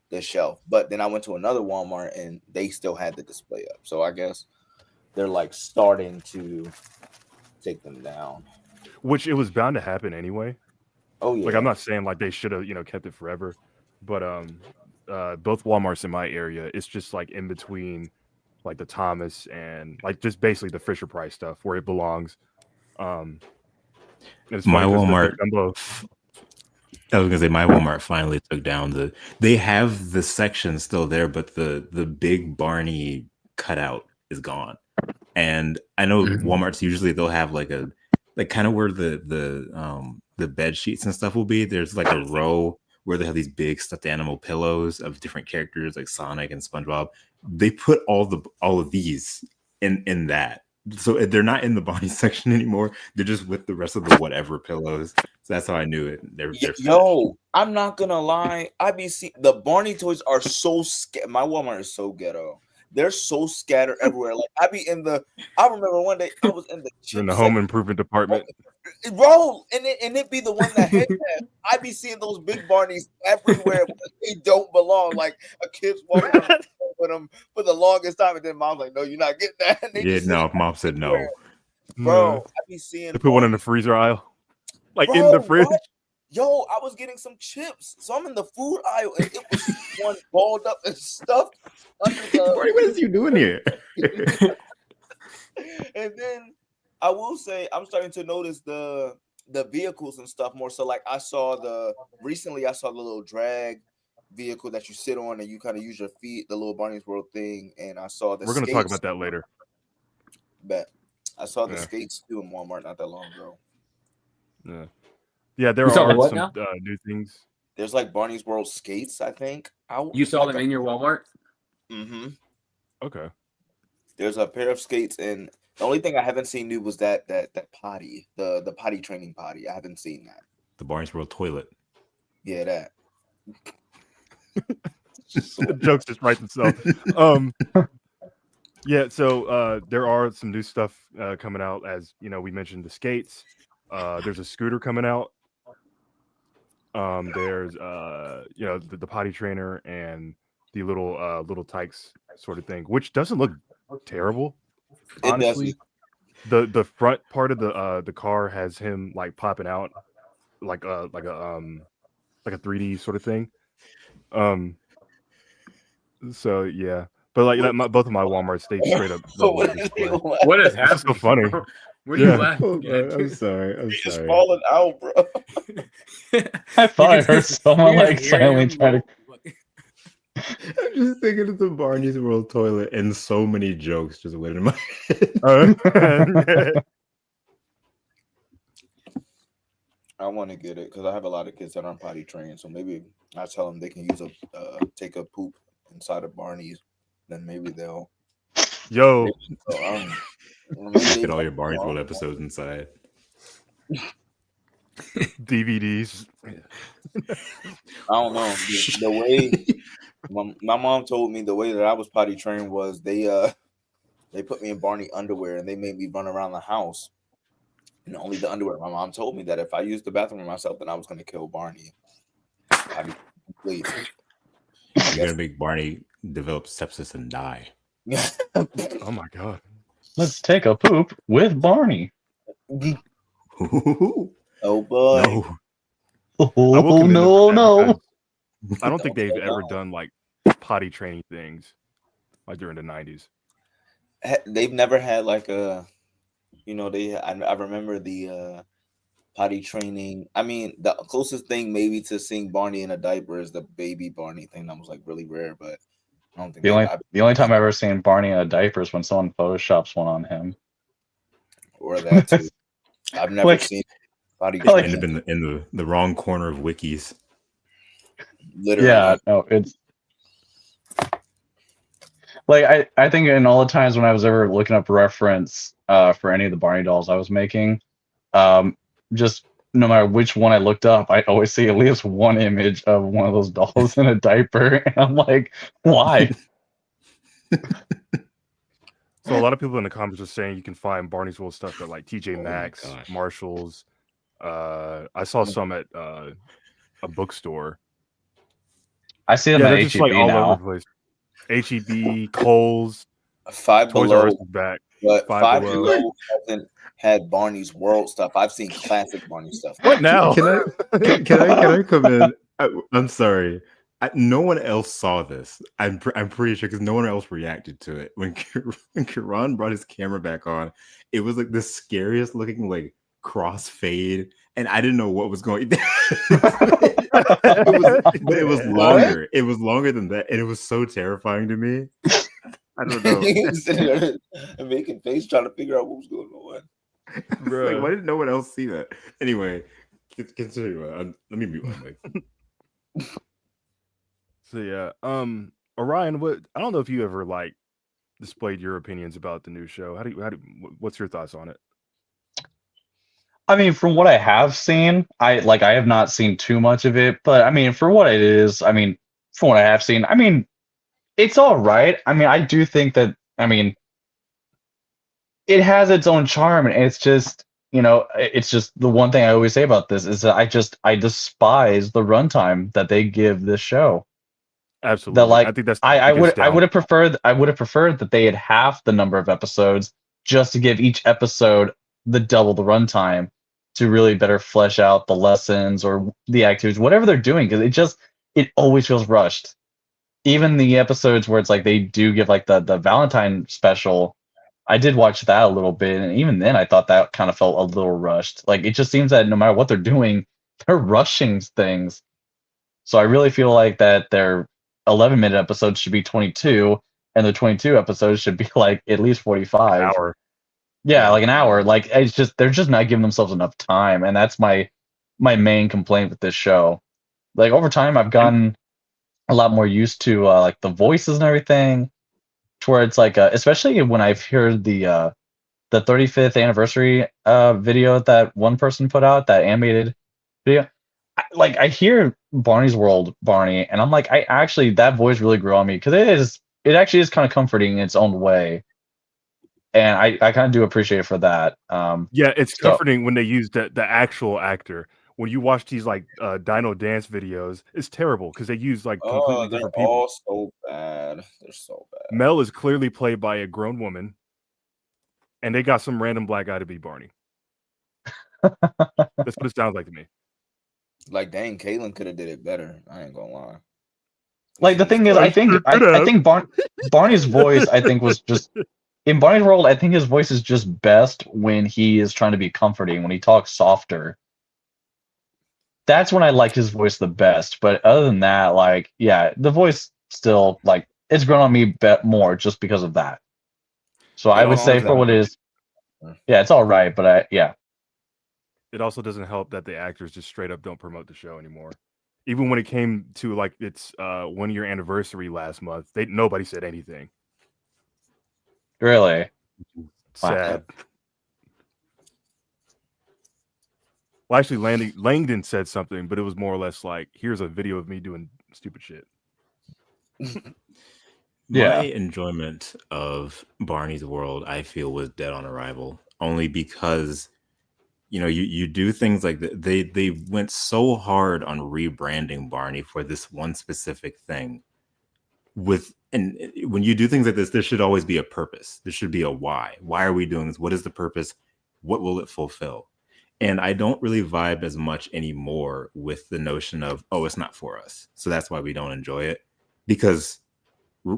the shelf. But then I went to another Walmart, and they still had the display up. So I guess they're like starting to take them down. Which it was bound to happen anyway. Oh yeah, Like, I'm not saying like they should have kept it forever, but both Walmarts in my area, it's just like in between like the Thomas and like just basically the Fisher Price stuff where it belongs. And it's My funny 'cause the Walmart- jumbo- I was gonna say my Walmart finally took down the. They have the section still there, but the big Barney cutout is gone. And I know Walmart's usually they'll have like kind of where the bed sheets and stuff will be. There's like a row where they have these big stuffed animal pillows of different characters like Sonic and SpongeBob. They put all of these in that. So they're not in the Barney section anymore. They're just with the rest of the whatever pillows. So that's how I knew it. They're Yo, I'm not gonna lie. I be see the Barney toys are so my Walmart is so ghetto. They're so scattered everywhere. Like I remember one day I was in the in the chip home improvement department. bro, and it be the one that hit that. I be seeing those big Barneys everywhere. They don't belong. Like a kid's walking around with them for the longest time, and then mom's like, "No, you're not getting that." And they Yeah, just no. sit Mom said no. everywhere. Bro. I be seeing They put one in the freezer aisle, like in Bro, the fridge. what? Yo, I was getting some chips, so I'm in the food aisle, and it was one balled up and stuffed under the. Barney, what is you doing here? And then I will say I'm starting to notice the vehicles and stuff more. So like I saw the little drag vehicle that you sit on and you kind of use your feet, the little Barney's World thing, and I saw the We're gonna talk skates. about that later. Bet I saw the Yeah. skates too in Walmart not that long ago. Yeah, there You saw the are what some now? new things. There's like Barney's World skates, I think. You saw them in your Walmart? Mm-hmm. Okay. There's a pair of skates, and the only thing I haven't seen new was that potty, the potty training potty. I haven't seen that. The Barney's World toilet. Yeah, that. Jokes just write themselves. Yeah, so there are some new stuff coming out. As you know, we mentioned the skates. There's a scooter coming out. There's the potty trainer and the little tykes sort of thing, which doesn't look terrible. Honestly, the front part of the car has him like popping out like a 3D sort of thing. So yeah, but like both of my Walmarts they straight up double display. What is happening? That's so funny. What are you laughing at? I'm sorry. I'm It's sorry. falling out, bro. I thought I heard someone You can like hear silently him try to. I'm just thinking of the Barney's World toilet and so many jokes just went in my head. I want to get it because I have a lot of kids that aren't potty trained. So maybe I tell them they can use take a poop inside of Barney's. Then maybe they'll. Yo, Get all your Barney's World episodes inside. DVDs. I don't know. The way my mom told me the way that I was potty trained was they put me in Barney underwear and they made me run around the house in only the underwear. My mom told me that if I used the bathroom myself, then I was going to kill Barney. You're going to make Barney develop sepsis and die. Oh my god. Let's take a poop with Barney. Oh boy. No. Oh no. I don't think they've ever done like potty training things like during the 90s. They've never had like a, I remember the potty training. I mean, the closest thing maybe to seeing Barney in a diaper is the baby Barney thing. That was like really rare, but I don't think the only time I've ever seen Barney in a diaper is when someone photoshops one on him. Or that too. I've never seen potty training. End up in the wrong corner of wikis. Literally. Yeah, no, it's like I think in all the times when I was ever looking up reference for any of the Barney dolls I was making, just no matter which one I looked up, I always see at least one image of one of those dolls in a diaper, and I'm like, why? So a lot of people in the comments are saying you can find Barney's World stuff at like TJ Maxx, Marshalls. I saw some at a bookstore. I see them at just HEB like all now. over the place. HEB, Kohl's, Five Toys Below R Us is back. But Five Below hasn't had Barney's World stuff. I've seen classic Barney stuff. What now? Can I come in? I'm sorry. No one else saw this. I'm pretty sure because no one else reacted to it. When Karan brought his camera back on, it was like the scariest looking like crossfade, and I didn't know what was going. But it was longer. It was longer than that, and it was so terrifying to me. I don't know. I'm making face trying to figure out what was going on. Bro, like, why did no one else see that? Anyway, continue. Let me mute my mic. So yeah, Orion, I don't know if you ever like displayed your opinions about the new show. What's your thoughts on it? I mean, from what I have seen, I have not seen too much of it, but I mean, for what it is, I mean, from what I have seen, I mean, it's all right. I mean, I do think that, I mean, it has its own charm, and it's just, it's just the one thing I always say about this is that I despise the runtime that they give this show. Absolutely. That I think that's I would have preferred that they had half the number of episodes just to give each episode the double the runtime to really better flesh out the lessons or the activities, whatever they're doing, because it always feels rushed. Even the episodes where it's like they do give like the Valentine special, I did watch that a little bit, and even then I thought that kind of felt a little rushed. Like it just seems that no matter what they're doing, they're rushing things. So I really feel like that their 11-minute episodes should be 22, and the 22 episodes should be like at least 45. An hour. Yeah, like an hour. Like it's just they're just not giving themselves enough time, and that's my main complaint with this show. Like over time, I've gotten a lot more used to like the voices and everything, to where it's like especially when I've heard the 35th anniversary video that one person put out, that animated video. I hear Barney's World, Barney, and I'm like, that voice really grew on me because it actually is kind of comforting in its own way, and I kind of do appreciate it for that. Yeah, it's So comforting when they use the actual actor. When you watch these like Dino dance videos, it's terrible because they use like Oh, completely they're different people. all so bad. They're so bad. Mel is clearly played by a grown woman, and they got some random black guy to be Barney. That's what it sounds like to me. Like, dang, Caitlyn could have did it better. I ain't gonna lie. like the thing is, I think Barney's voice I think was just in Barney's World. I think his voice is just best when he is trying to be comforting, when he talks softer. That's when I like his voice the best. But other than that, like, yeah, the voice still like it's grown on me more just because of that. So I It would also say doesn't for what it is, yeah, it's all right. But it also doesn't help that the actors just straight up don't promote the show anymore. Even when it came to like its 1 year anniversary last month, nobody said anything. really, Sad. Well, actually, Langdon said something, but it was more or less like, "Here's a video of me doing stupid shit." My enjoyment of Barney's World, I feel, was dead on arrival, only because you do things like they went so hard on rebranding Barney for this one specific thing. And when you do things like this, there should always be a purpose. There should be a why. Why are we doing this? What is the purpose? What will it fulfill? And I don't really vibe as much anymore with the notion of, oh, it's not for us, so that's why we don't enjoy it. Because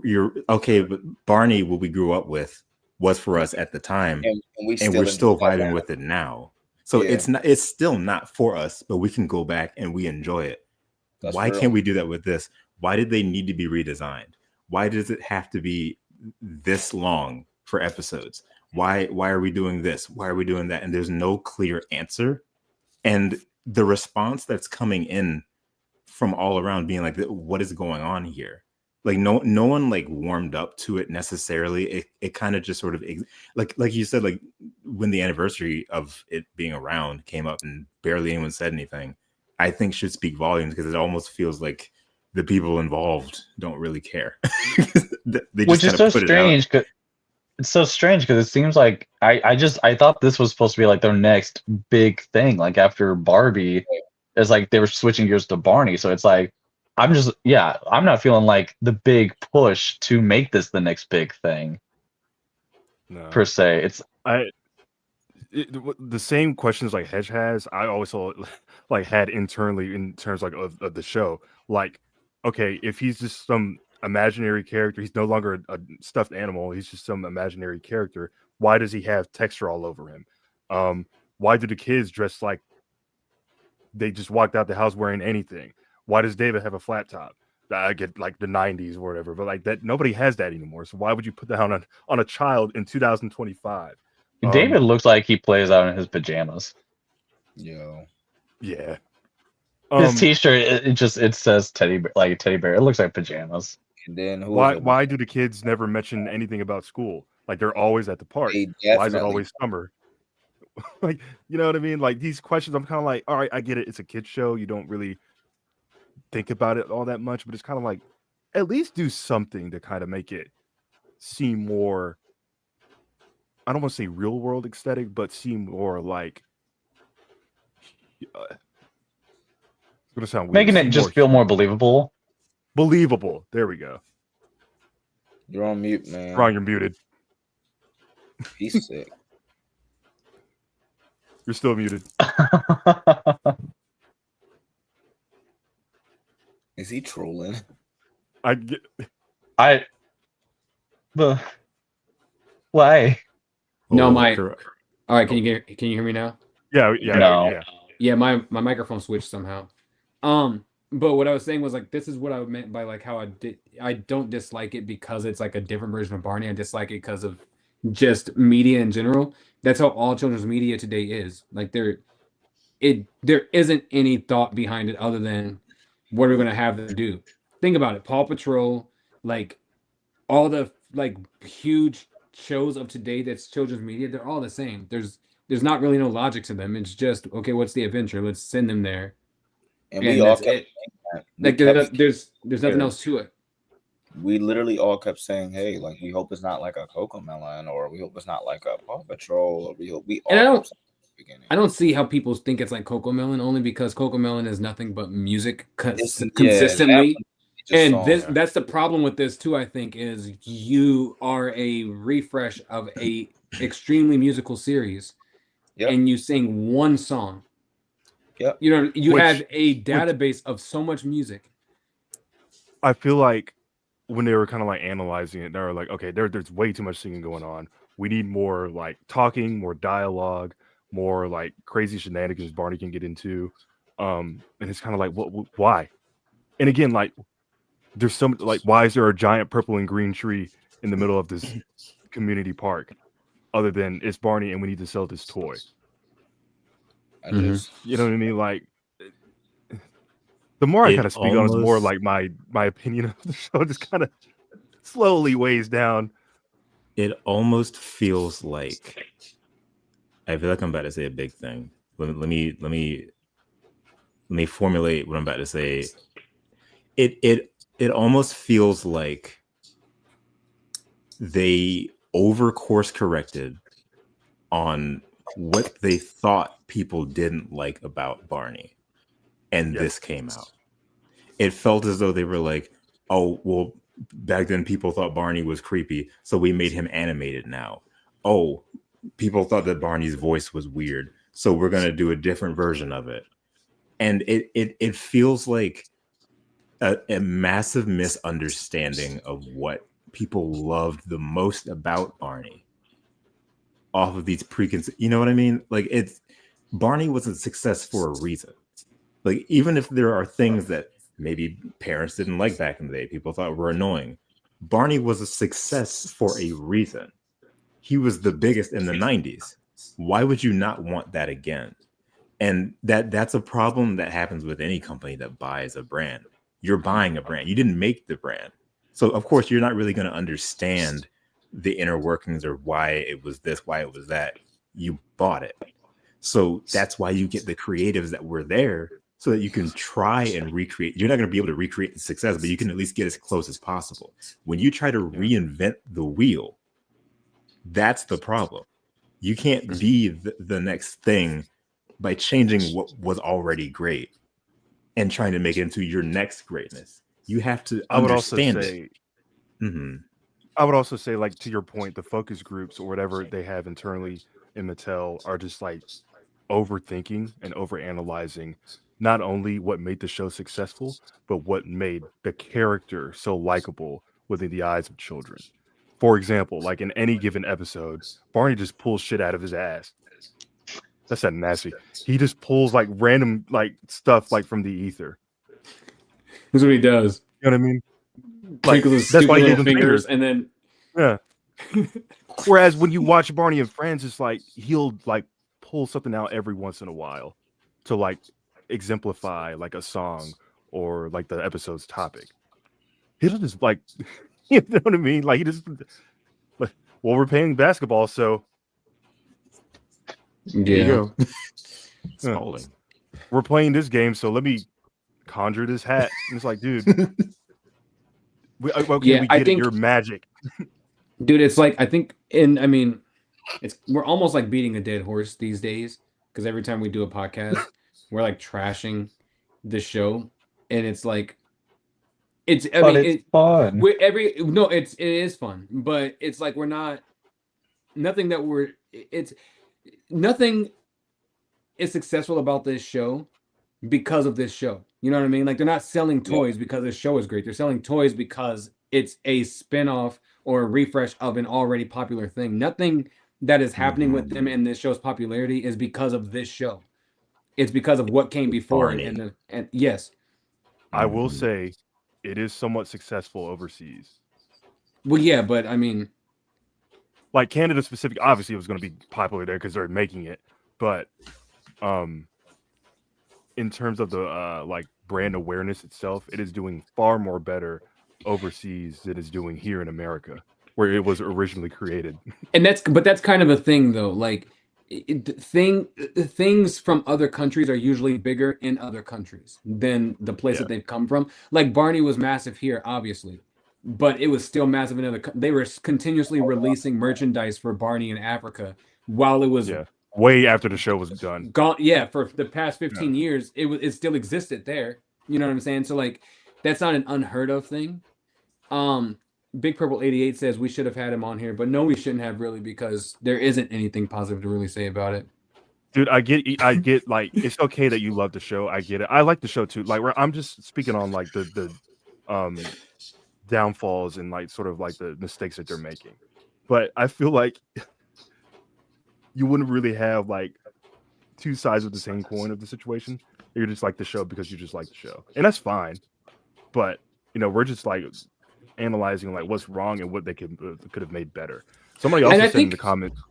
you're okay, but Barney, what we grew up with, was for us at the time, and we're still vibing with it now. So it's still not for us, but we can go back and we enjoy it. Why can't we do that with this? Why did they need to be redesigned? Why does it have to be this long for episodes? Why are we doing this? Why are we doing that? And there's no clear answer. And the response that's coming in from all around being like, what is going on here? Like no one like warmed up to it necessarily. It kind of just sort of like you said, like when the anniversary of it being around came up and barely anyone said anything, I think should speak volumes, because it almost feels like the people involved don't really care. They just which is so strange. It's so strange because it seems like I thought this was supposed to be like their next big thing. Like after Barbie, it's like they were switching gears to Barney. So it's like I'm not feeling like the big push to make this the next big thing. No. Per se. The same questions like Hedge has, I always thought like had internally in terms like of the show. Like, okay, if he's just some imaginary character, he's no longer a stuffed animal, he's just some imaginary character. Why does he have texture all over him? Why do the kids dress like they just walked out the house wearing anything? Why does David have a flat top? I get like the 90s or whatever, but like that, nobody has that anymore. So why would you put that on a child in 2025? David looks like he plays out in his pajamas. Yeah. His t-shirt, it says teddy bear. It looks like pajamas. And then why do the kids never mention anything about school? Like they're always at the park. Why is it always summer? Like, you know what I mean? Like these questions, I'm kind of like, all right, I get it. It's a kid's show. You don't really think about it all that much, but it's kind of like, at least do something to kind of make it seem more, I don't want to say real world aesthetic, but seem more like it's gonna sound weird. Making it just feel more believable. Believable. There we go. You're on mute, man. Ron, you're muted. He's sick. You're still muted. Is he trolling? Why? No, all right. Can you hear me now? Yeah. No. Yeah, my microphone switched somehow. But what I was saying was like, this is what I meant by like how I don't dislike it because it's like a different version of Barney. I dislike it because of just media in general. That's how all children's media today is. Like there isn't any thought behind it other than what are we gonna have them do. Think about it. Paw Patrol, like all the like huge shows of today that's children's media, they're all the same. There's not really no logic to them. It's just, okay, what's the adventure? Let's send them there. And we all kept saying that. There's nothing else to it. We literally all kept saying, "Hey, like we hope it's not like a Coco Melon, or we hope it's not like a Paw Patrol, or we hope we all." And kept saying at the beginning. I don't see how people think it's like Coco Melon, only because Coco Melon is nothing but music It's- consistently. yeah, And that's the problem with this too, I think, is you are a refresh of a extremely musical series. Yep. And you sing one song. Yep. You know, you Which- have a database of so much music. I feel like when they were kind of like analyzing it, they were like, okay, there's way too much singing going on. We need more like talking, more dialogue, more like crazy shenanigans Barney can get into. And it's kind of like, why? And again, like, there's some like, why is there a giant purple and green tree in the middle of this community park? Other than it's Barney and we need to sell this toy. I just, You know what I mean? Like, the more I kind of speak on it, the more like my opinion of the show just kind of slowly weighs down. It almost feels like, I feel like I'm about to say a big thing. Let me formulate what I'm about to say. It almost feels like they over course corrected on what they thought people didn't like about Barney, and this came out. It felt as though they were like, oh, well, back then people thought Barney was creepy, so we made him animated now. Oh, people thought that Barney's voice was weird, so we're going to do a different version of it. And it feels like a massive misunderstanding of what people loved the most about Barney off of these preconceived, you know what I mean? Like, Barney was a success for a reason. Like, even if there are things that maybe parents didn't like back in the day, people thought were annoying, Barney was a success for a reason. He was the biggest in the 90s. Why would you not want that again? And that's a problem that happens with any company that buys a brand. You're buying a brand. You didn't make the brand. So, of course, you're not really going to understand the inner workings or why it was this, why it was that. You bought it. So that's why you get the creatives that were there, so that you can try and recreate. You're not going to be able to recreate the success, but you can at least get as close as possible. When you try to reinvent the wheel, that's the problem. You can't be the next thing by changing what was already great and trying to make it into your next greatness. You have to understand it. I would also say, like, to your point, the focus groups or whatever they have internally in Mattel are just like overthinking and overanalyzing not only what made the show successful, but what made the character so likable within the eyes of children. For example, like in any given episode, Barney just pulls shit out of his ass. That's that nasty. He just pulls like random like stuff like from the ether. That's what he does. You know what I mean? Like, that's why he gave them fingers, and then yeah. Whereas when you watch Barney and Friends, it's like he'll like pull something out every once in a while to like exemplify like a song or like the episode's topic. He doesn't just like, you know what I mean? Like he just, well, we're playing basketball, so there you go. Yeah. We're playing this game, so let me conjure this hat. And it's like, dude, we get it. You're magic. Dude, it's like, I think, we're almost like beating a dead horse these days, because every time we do a podcast, we're like trashing the show, and it's like, it's fun. It is fun, but it's like nothing is successful about this show because of this show. You know what I mean? Like, they're not selling toys because this show is great. They're selling toys because it's a spin-off or a refresh of an already popular thing. Nothing that is happening with them and this show's popularity is because of this show. It's because of what came before it. And yes, I will say it is somewhat successful overseas. Well, yeah, but I mean, like Canada specific, obviously it was going to be popular there because they're making it. But in terms of the like brand awareness itself, it is doing far more better overseas than it's doing here in America, where it was originally created. And that's kind of a thing though. Like, things from other countries are usually bigger in other countries than the place that they've come from. Like Barney was massive here, obviously, but it was still massive in other. They were continuously releasing merchandise for Barney in Africa while it was way after the show was done. gone. Yeah, for the past 15 years, it still existed there. You know what I'm saying? So like, that's not an unheard of thing. Big Purple 88 says we should have had him on here, but no, we shouldn't have really because there isn't anything positive to really say about it. Dude, I get like it's okay that you love the show. I get it. I like the show too. Like I'm just speaking on like the downfalls and like sort of like the mistakes that they're making. But I feel like you wouldn't really have like two sides of the same coin of the situation. You just like the show because you just like the show, and that's fine. But we're just like analyzing like what's wrong and what they could have made better. Somebody also said in the comments.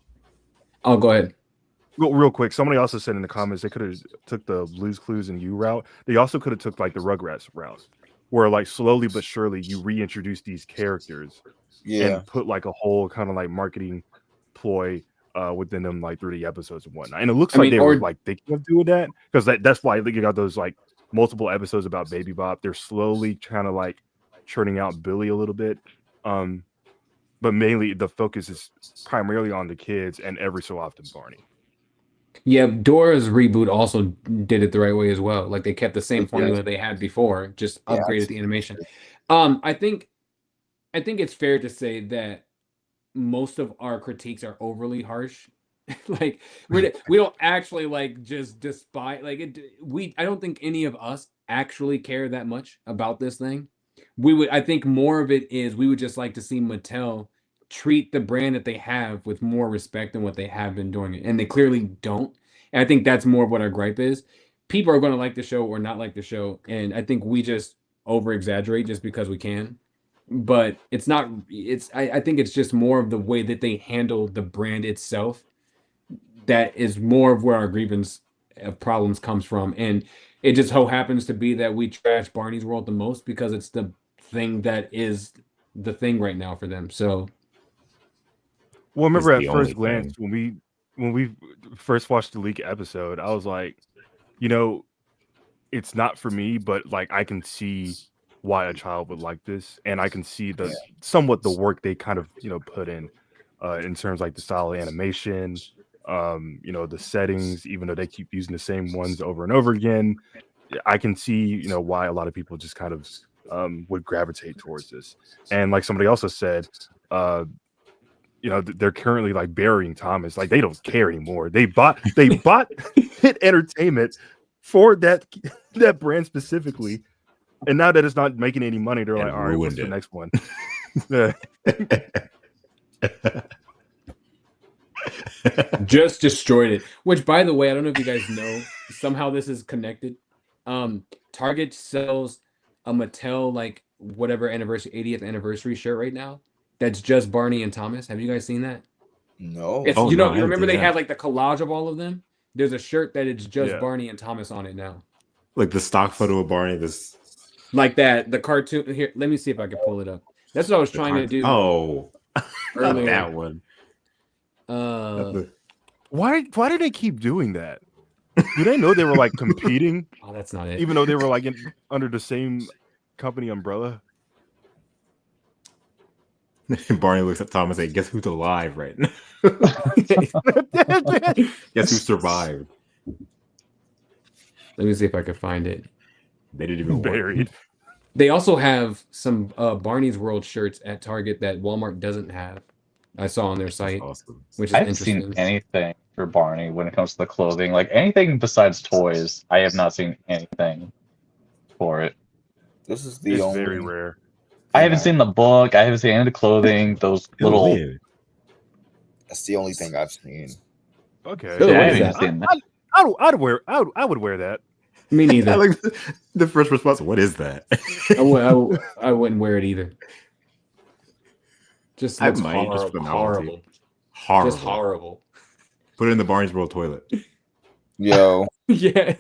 Oh, go ahead. Real quick. Somebody also said in the comments they could have took the Blue's Clues and You route. They also could have took like the Rugrats route, where like slowly but surely you reintroduce these characters, and put like a whole kind of like marketing ploy within them like through the episodes and whatnot. And it looks like they were like thinking of doing that because that's why you got those like multiple episodes about Baby Bop. They're slowly kind of like churning out Billy a little bit, but mainly the focus is primarily on the kids and every so often Barney. Yeah, Dora's reboot also did it the right way as well. Like they kept the same formula they had before, just upgraded the animation. I think it's fair to say that most of our critiques are overly harsh. Like we don't actually like just despise like it. I don't think any of us actually care that much about this thing. I think more of it is we would just like to see Mattel treat the brand that they have with more respect than what they have been doing it, and they clearly don't. And I think that's more of what our gripe is. People are going to like the show or not like the show, and I think we just over exaggerate just because we can. But it's not. I think it's just more of the way that they handle the brand itself that is more of where our grievance of problems comes from, and it just so happens to be that we trash Barney's World the most because it's the thing that is the thing right now for them. So, well, I remember at first glance when we first watched the leak episode, I was like, it's not for me, but like I can see why a child would like this, and I can see somewhat the work they kind of put in terms like the style of animation, the settings, even though they keep using the same ones over and over again. I can see why a lot of people just kind of would gravitate towards this. And like somebody also said, they're currently like burying Thomas. Like they don't care anymore. They bought Hit Entertainment for that brand specifically, and now that it's not making any money, they're like, all right, what's the next one? Just destroyed it. Which, by the way, I don't know if you guys know, somehow this is connected. Target sells a Mattel like whatever 80th anniversary shirt right now. That's just Barney and Thomas. Have you guys seen that? No. You remember they had like the collage of all of them? There's a shirt that it's just Barney and Thomas on it now. Like the stock photo of Barney, like that, the cartoon. Here, let me see if I can pull it up. That's what I was trying to do. Oh, earlier. That one. Why do they keep doing that? Do they know they were like competing? Oh, that's not it. Even though they were like under the same company umbrella. Barney looks at Thomas and says, "Guess who's alive right now? Guess who survived?" Let me see if I can find it. They didn't even buried. They also have some Barney's World shirts at Target that Walmart doesn't have. I saw on their site, awesome. Which is I haven't interesting. seen anything for Barney when it comes to the clothing. Like anything besides toys, I have not seen anything for it. This is the only very rare. I haven't seen the book. I haven't seen any of the clothing. Those little. That's the only thing I've seen. Okay. I would wear that. Me neither. I like the first response. What is that? I wouldn't wear it either. Just looks horrible. Just horrible. Put it in the Barney's World toilet. Yo. Yeah.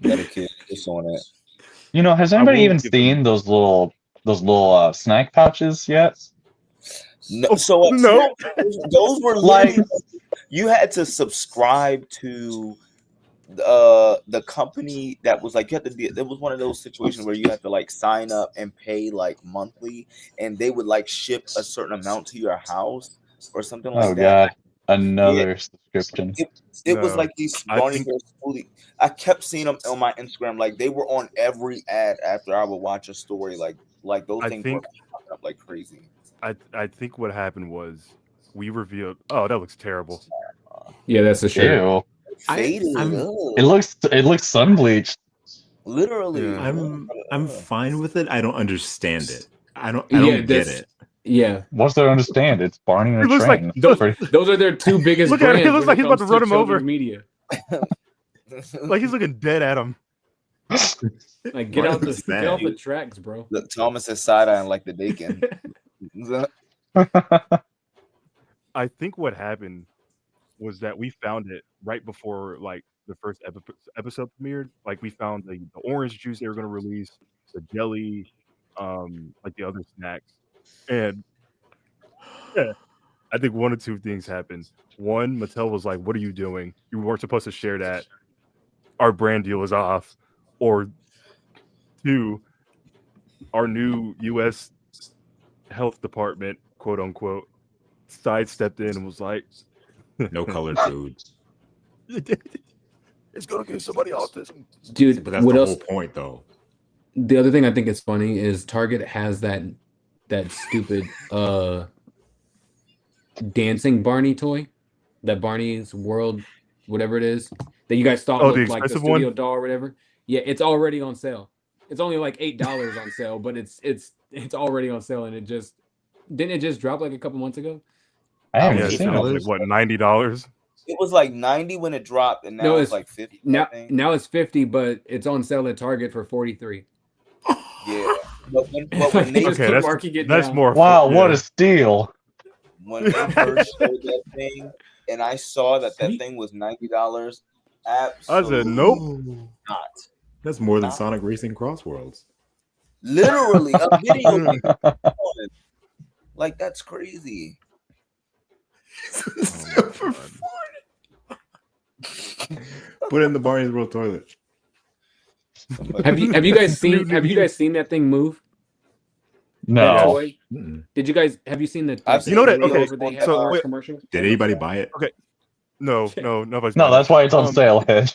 Got a kid just on it. Has anybody even seen those little snack pouches yet? No, so No. those were Like- literally you had to subscribe to the company that was like you had to be. It was one of those situations where you had to like sign up and pay like monthly, and they would like ship a certain amount to your house or something like Oh that. god, another subscription. It was No, like these I Barney think- Bear Schoolie. I kept seeing them on my Instagram. Like they were on every ad after I would watch a story. Like those I things think- were popping up like crazy. I think what happened was we revealed. Oh, that looks terrible. Yeah, that's the shirt. Ew. Faded. I'm- ugh. It looks sun bleached. Literally. Yeah. I'm fine with it. I don't understand it. I don't Yeah, get that's- it. Yeah, What's there to understand? It's Barney and It a looks train. those are their two biggest Look at it, brands. it looks when like he's about comes to run him children's over. Media. Like he's looking dead at him. Like get Why out the is get that? off the tracks, bro. Look, Thomas is side eyeing like the Dakin. I think what happened was that we found it right before like the first episode premiered. Like we found the orange juice they were going to release, the jelly, like the other snacks, and yeah, I think one or two things happened. One, Mattel was like, "What are you doing? You weren't supposed to share that. Our brand deal is off." Or two, our new U.S. health department, quote unquote, sidestepped in and was like, No colored food. "It's gonna give somebody autism." Dude, But that's what the else? whole point, though. The other thing I think is funny is Target has that stupid dancing Barney toy, that Barney's World, whatever it is, that you guys thought Oh, the looked like the expensive one? studio doll or whatever. Yeah, it's already on sale. It's only like $8 on sale, but it's already on sale, and it just drop like a couple months ago. I haven't Yeah, even it seen sounds it. like what, $90? It was like 90 when it dropped, and now No, it's it's- like 50. I Now think. it's 50, but it's on sale at Target for 43. Yeah. But when they Just Okay, keep that's marking it that's down. more. Wow, what yeah. a steal! when they first showed that thing, and I saw that Have you- thing was $90, absolutely I said, nope. not. That's more than Nah. Sonic Racing Crossworlds. Literally a video game. Like that's crazy. Oh, my God. Put it in the Barney's World toilet. Have you guys seen that thing move? That No. toy? Mm-mm. Did you guys have you seen the I've You know that- video okay, where they so have the wait- commercial? Did anybody buy it? No, nobody's. No, buying that's why it's on Um, sale, Ed.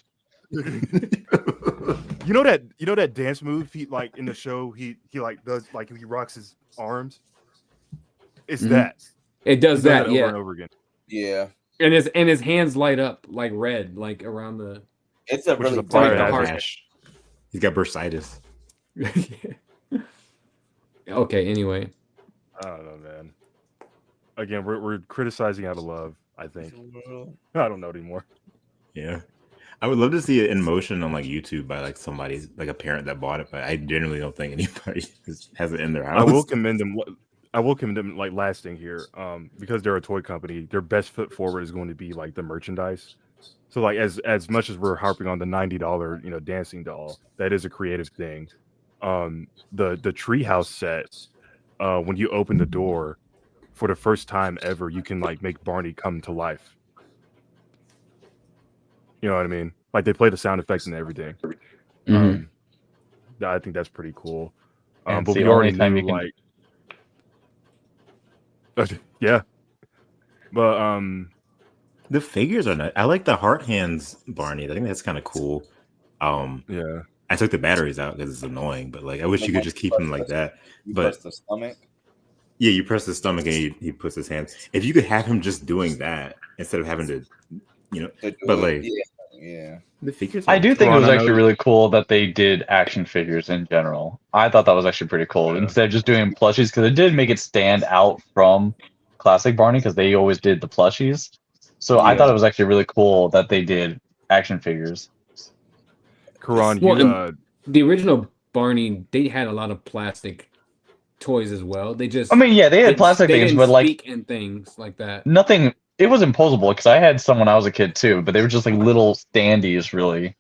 it. You know that dance move he like in the show he like does like he rocks his arms. It's Mhm. that. It He does that, over yeah. and over again. Yeah, And his hands light up like red, like around the. it's a Which is really a fire good the hazard. heart. Rash. He's got bursitis. Okay. Anyway, I don't know, man. Again, we're criticizing out of love. I think. I don't know anymore. Yeah. I would love to see it in motion on like YouTube by like somebody, like a parent that bought it, but I generally don't think anybody has it in their house. I will commend them. I will commend them. Like last thing here, because they're a toy company, their best foot forward is going to be like the merchandise. So like as much as we're harping on the $90 dancing doll, that is a creative thing. The treehouse set, when you open the door, for the first time ever, you can like make Barney come to life. You know what I mean? Like they play the sound effects and everything. Mhm. I think that's pretty cool. And But it's we the already only time knew, you can- like, yeah. But The figures are not. I like the heart hands Barney. I think that's kind of cool. yeah. I took the batteries out because it's annoying, but like I wish you could just keep them like that. You But- press the stomach. Yeah, you press the stomach and he puts his hands. If you could have him just doing that instead of having to, to do but it. like yeah. the figures. I are do think it Ron, was I actually know- really cool that they did action figures in general. I thought that was actually pretty cool Yeah. instead of just doing plushies because it did make it stand out from classic Barney because they always did the plushies. So I Yeah. thought it was actually really cool that they did action figures. Karan, Well, you the original Barney, they had a lot of plastic toys as well. They just. I mean, yeah, they had didn't- plastic they things, didn't but like speak and things like that. nothing. It was imposable because I had some when I was a kid too, but they were just like little standees, really.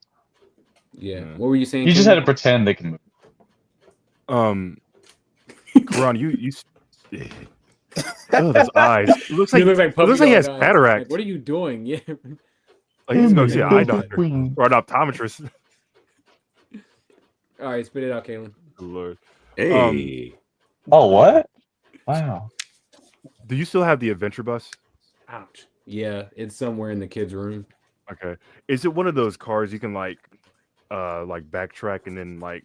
Yeah. Yeah. What were you saying? You just had Kenny? to pretend they can move. Karan, Oh, those eyes. It looks like He looks like it looks like he has puppy dog eyes. cataract. Like, what are you doing? Yeah. Like he's going to see an eye doctor or an optometrist. All right, spit it out, Kalen. Good Lord. Hey. Oh, what? Wow. Do you still have the adventure bus? Ouch. Yeah, it's somewhere in the kids' room. Okay. Is it one of those cars you can like backtrack and then like?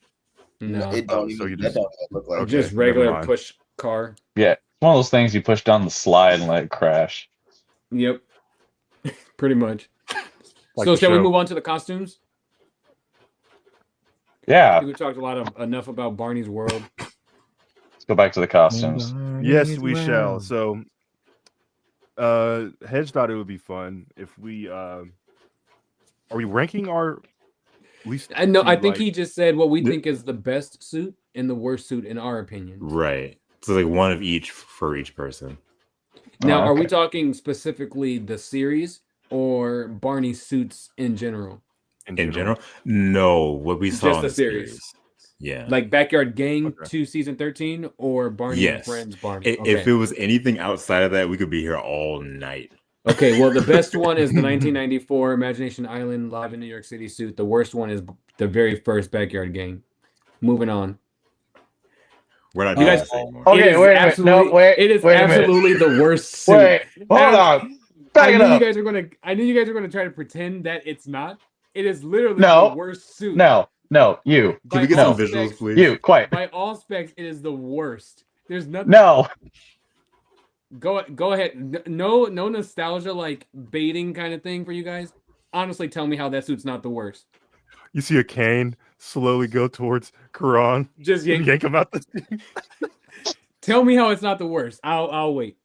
No, It don't so even, you that just- don't even look like Okay. just never regular mind. push car. Yeah, it's one of those things you push down the slide and let it crash. Yep, pretty much. Like So the shall we show. move on to the costumes? I Yeah, think we talked enough about Barney's world. let's go back to the costumes. Yes, we shall. So, Hedge thought it would be fun if we are we ranking our least? I know. I think like, he just said what we think is the best suit and the worst suit in our opinion. Right. So like one of each for each person. Now, are we Okay. talking specifically the series or Barney's suits in general? In general? No, what we saw Just in the the series. series. Yeah. Like Backyard Gang Okay. 2 season 13 or Barney and Yes. Friends Barney? If it was anything outside of that, we could be here all night. Okay, well, the best one is the 1994 Imagination Island Live in New York City suit. The worst one is the very first Backyard Gang. Moving on. We're not You doing guys- this anymore. Okay, It is wait a minute. absolutely- No, wait. It is wait a minute. absolutely the worst suit. Wait, hold on. Back I it knew you up. guys were gonna. I knew you guys were gonna try to pretend that it's not. It is literally No. the worst suit. No, you. Can we get all some visuals, specs- please? You, quiet. By all specs, it is the worst. There's nothing. No. Go ahead. No nostalgia like baiting kind of thing for you guys. Honestly, tell me how that suit's not the worst. You see a cane slowly go towards Quran Just and yank. yank him out the. Tell me how it's not the worst. I'll wait.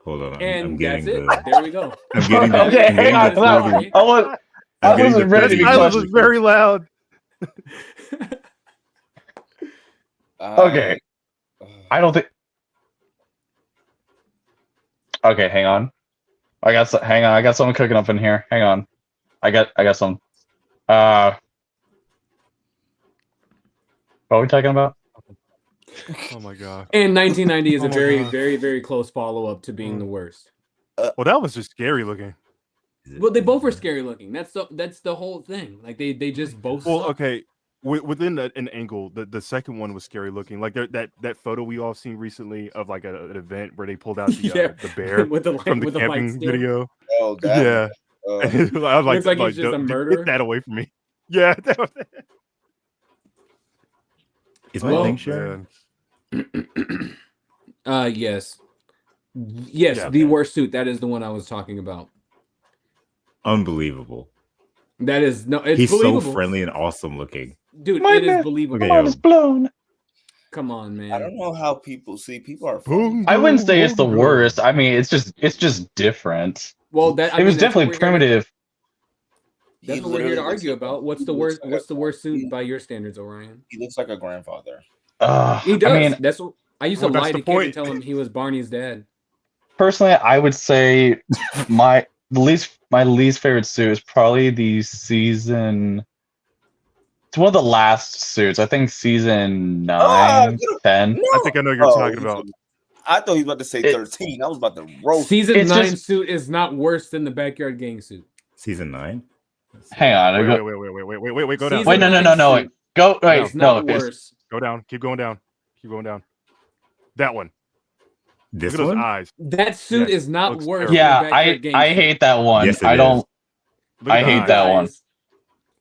Hold on. And I'm that's getting it. There we go. I'm getting the, Okay, I'm hang getting on. the No, further- I I'm getting wasn't the ready to That be further- silence was questioned. very loud. Okay. I don't think. Okay, hang on. Hang on. I got something cooking up in here. Hang on. I got some. What are we talking about? Oh my god. And 1990 is Oh a my very, God. very, very close follow up to being the worst. Well, that was just scary looking. Well, they both were scary looking. That's the whole thing. Like they just both. Well, suck. okay. Within an angle, the second one was scary looking. Like that photo we all seen recently of like an event where they pulled out Yeah. the bear with the light, from the with the light camping stick. video. Oh, that Yeah. one. I was like, Looks like he's just a "Don't- murderer." Get that away from me. Yeah. That was, Is my Well, thing sharing? Yes. Yes, Yeah, the man. worst suit. That is the one I was talking about. Unbelievable. That is no. It's He's believable. so friendly and awesome looking. Dude. My It is man. believable. Okay, yo. blown. Come on, man. I don't know how people are. Boom. I wouldn't say it's the Boom. worst. I mean, it's just different. Well, that I It was mean, that's what definitely we're here to- primitive. That's He what we're here to literally argue looks like about. What's the he worst? looks like What's the worst suit he- by your standards, Orion? He looks like a grandfather. He does. I mean, That's what I used Well, to that's lie the to kids and point. tell him he was Barney's dad. personally, I would say my least favorite suit is probably the season. It's one of the last suits. I think season 9, 10. I think I know what you're talking about. I thought he was about to say It- 13. I was about to roast. Season It's 9 just- suit is not worse than the Backyard Gang suit. Season 9? Hang on. I Wait, go- wait, go down. Season Wait, no. 9 Wait. suit Go. Wait, is no. not It's, worse. Go down. Keep going down. Keep going down. That one. This Look at those one? eyes. That suit Yes, is not looks worse. terrible. yeah, than the Backyard Gang I suit. hate that one. Yes, it I is. don't. Look at I the hate eyes. that one. Guys,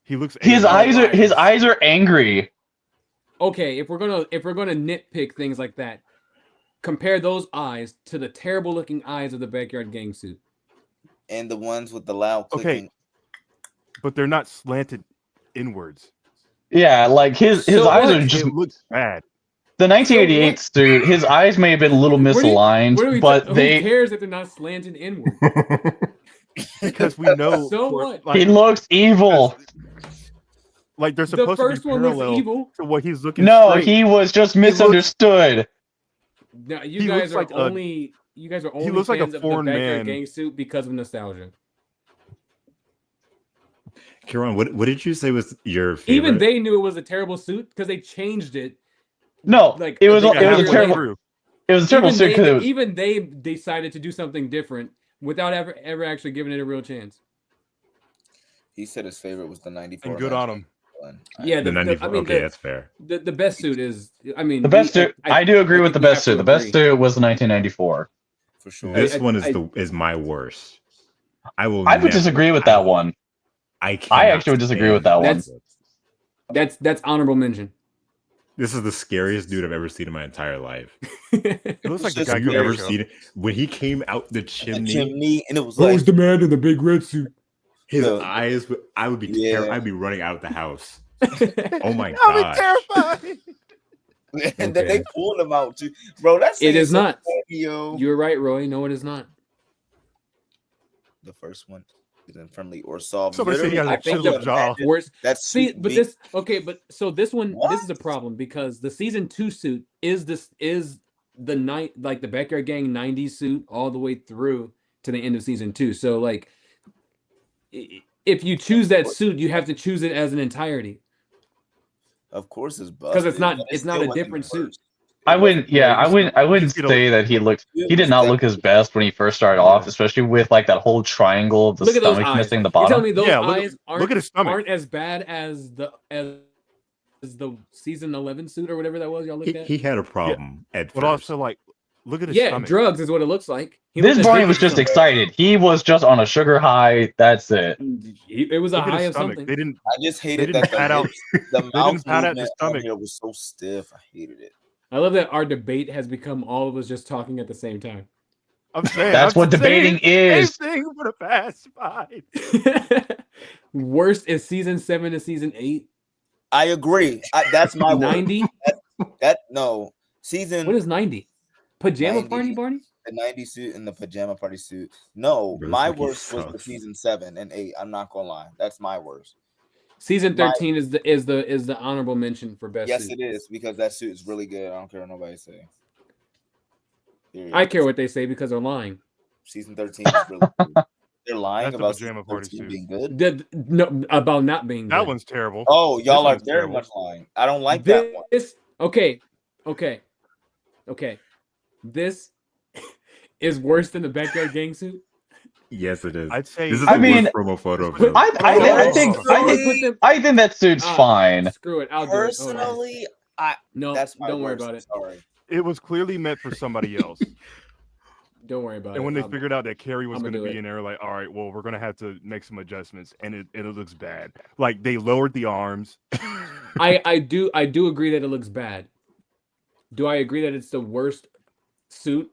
He looks. His angry. eyes are angry. Okay, if we're gonna nitpick things like that, compare those eyes to the terrible looking eyes of the Backyard Gang suit. And the ones with the loud Okay. clicking. But they're not slanted inwards. Yeah, like his So eyes what? are just It looks bad. the 1988 suit. His eyes may have been a little What do you- misaligned, what do we but who they cares if they're not slanted inward? Because we know. So for- what? Like, he looks evil. like they're The supposed first to be one looks parallel evil. to what he's looking. No, straight. he was just looks- misunderstood. No, you He guys looks are like a- only you guys are only looks like a fans of the foreign Backyard man. Gang suit because of nostalgia. Kieran, what did you say was your favorite? Even they knew it was a terrible suit because they changed it. No, Like, it was they it got was a halfway terrible. through. It was a terrible suit because it was. Even they decided to do something different without ever actually giving it a real chance. He said his favorite was the 94. And good on him. Yeah, The 94. I mean, Okay, that's fair. The best suit is. I mean, The best suit. I do agree with the think we best have to suit. The best agree. suit was the 1994. For sure. This one is my worst. I would disagree with that one. I actually would disagree with that one. That's honorable mention. This is the scariest dude I've ever seen in my entire life. It looks like the guy Have you could ever seen it? When he came out the chimney, And it was like, the man in the big red suit? his No. eyes, I would be Yeah. I'd be running out of the house. Oh my I'll god. be terrified. and then they pulled him out too, bro. That's It is not. funny, yo. You're right, Roy. No, it is not. The first one isn't friendly or soft. Somebody said he has I a think chiseled jaw. Worst. That's See, but this okay, but so this one, What? this is a problem because the season 2 suit is the night, like the Backyard Gang 90s suit all the way through to the end of season 2. So like, if you choose that suit, you have to choose it as an entirety Of course, it's because busted. it's not but it a still wasn't different the suit. worst. I wouldn't. Yeah, I wouldn't It say that he looked. It He did was not look his best when he first started off, especially with like that whole triangle of the Look at those stomach eyes. missing the You're telling bottom. me those Yeah, look at- eyes look at his stomach. aren't as bad as the season 11 suit or whatever that was y'all looked at? He had a problem at But first. also, like, look at his Yeah, stomach. drugs is what it looks like. He This looked Barney at was just different excited. He was just on a sugar high. That's it. stuff. It was a Look at high his of stomach. something. They didn't. I just hated didn't that pat out- the mouth didn't pat out the movement stomach. on here was so stiff. I hated it. I love that our debate has become all of us just talking at the same time. I'm saying That's I'm what debating saying is. Same thing for the past 5. Worst is season 7 to season 8. I agree. That's my word. 90. That no season. What is 90? Pajama 90. party, Barney? The 90 suit and the pajama party suit? No, Bro, this my fucking worst was the sucks. season 7 and 8. I'm not gonna lie. That's my worst. Season 13 is the honorable mention for best. Yes, suit. it is because that suit is really good. I don't care what nobody say. Period. I care what they say because they're lying. Season 13 is really good. They're lying That's the about pajama season party 13 suit. being good. No, about not being That good. one's terrible. Oh, y'all This are one's very terrible. much lying. I don't like that one. Okay. This is worse than the Backyard Gang suit. Yes, it is. I'd say. This is I the mean, worst promo photo of Put- him. I think that suit's fine. Screw it. I'll do it. Hold on. Personally, No, that's my don't worry worst. about it. Sorry. It was clearly meant for somebody else. Don't worry about it. And when they I'll- figured out that Carrie was I'ma going to do be it. in there, like, all right, well, we're going to have to make some adjustments, and it looks bad. Like they lowered the arms. I do agree that it looks bad. Do I agree that it's the worst suit?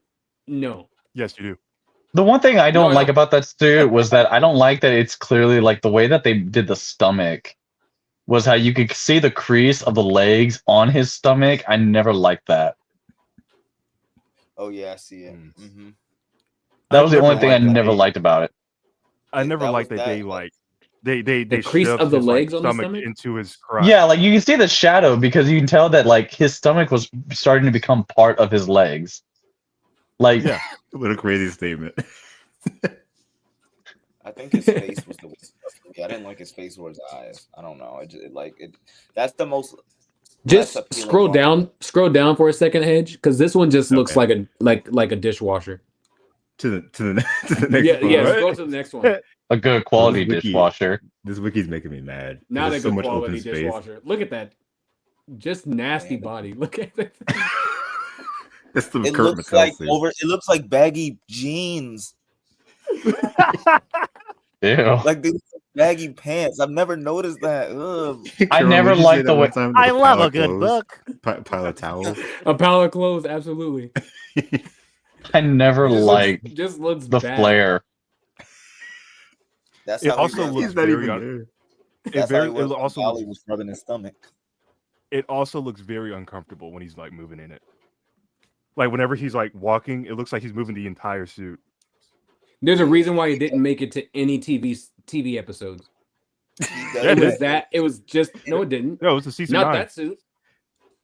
No. Yes, you do. The one thing I don't No, like no. about that suit was that I don't like that it's clearly like the way that they did the stomach was how you could see the crease of the legs on his stomach. I never liked that. Oh yeah, I see it. Mm. Mm-hmm. That was the never only thing I liked that never they- liked about it. I Yeah, never that liked was that they bad. like they The crease shoved of the his, like, legs on the stomach? into his crotch. Yeah, like you can see the shadow because you can tell that like his stomach was starting to become part of his legs. Like Yeah. What a crazy statement. I think his face was the worst. I didn't like his face or his eyes. I don't know. That's the most. Just less appealing scroll one. down for a second, Hedge, because this one just looks Okay. like a dishwasher. to the next Yeah, photo. scroll to the next one. a good quality Wiki. dishwasher. This wiki's making me mad. Not a There's good so much quality open space. dishwasher. Look at that. Just nasty Man. body. Look at that. That's the It Kurt looks Mattel like suit. It looks like baggy jeans, Ew. like these baggy pants. I've never noticed that. Ugh. I Carol, never would you say liked that the one way- time I with a love pile a of good clothes? book. Pile of towels. A pile of clothes, absolutely. I never Just liked just looks the bad. flare. That's It how also he looks He's not very even un- there. That's very- how he was it when also Dolly looks- was rubbing his stomach. It also looks very uncomfortable when he's like moving in it. Like whenever he's like walking, it looks like he's moving the entire suit. There's a reason why he didn't make it to any TV episodes. Yeah, It was just no, it didn't. No, it's a season Not 9. that suit.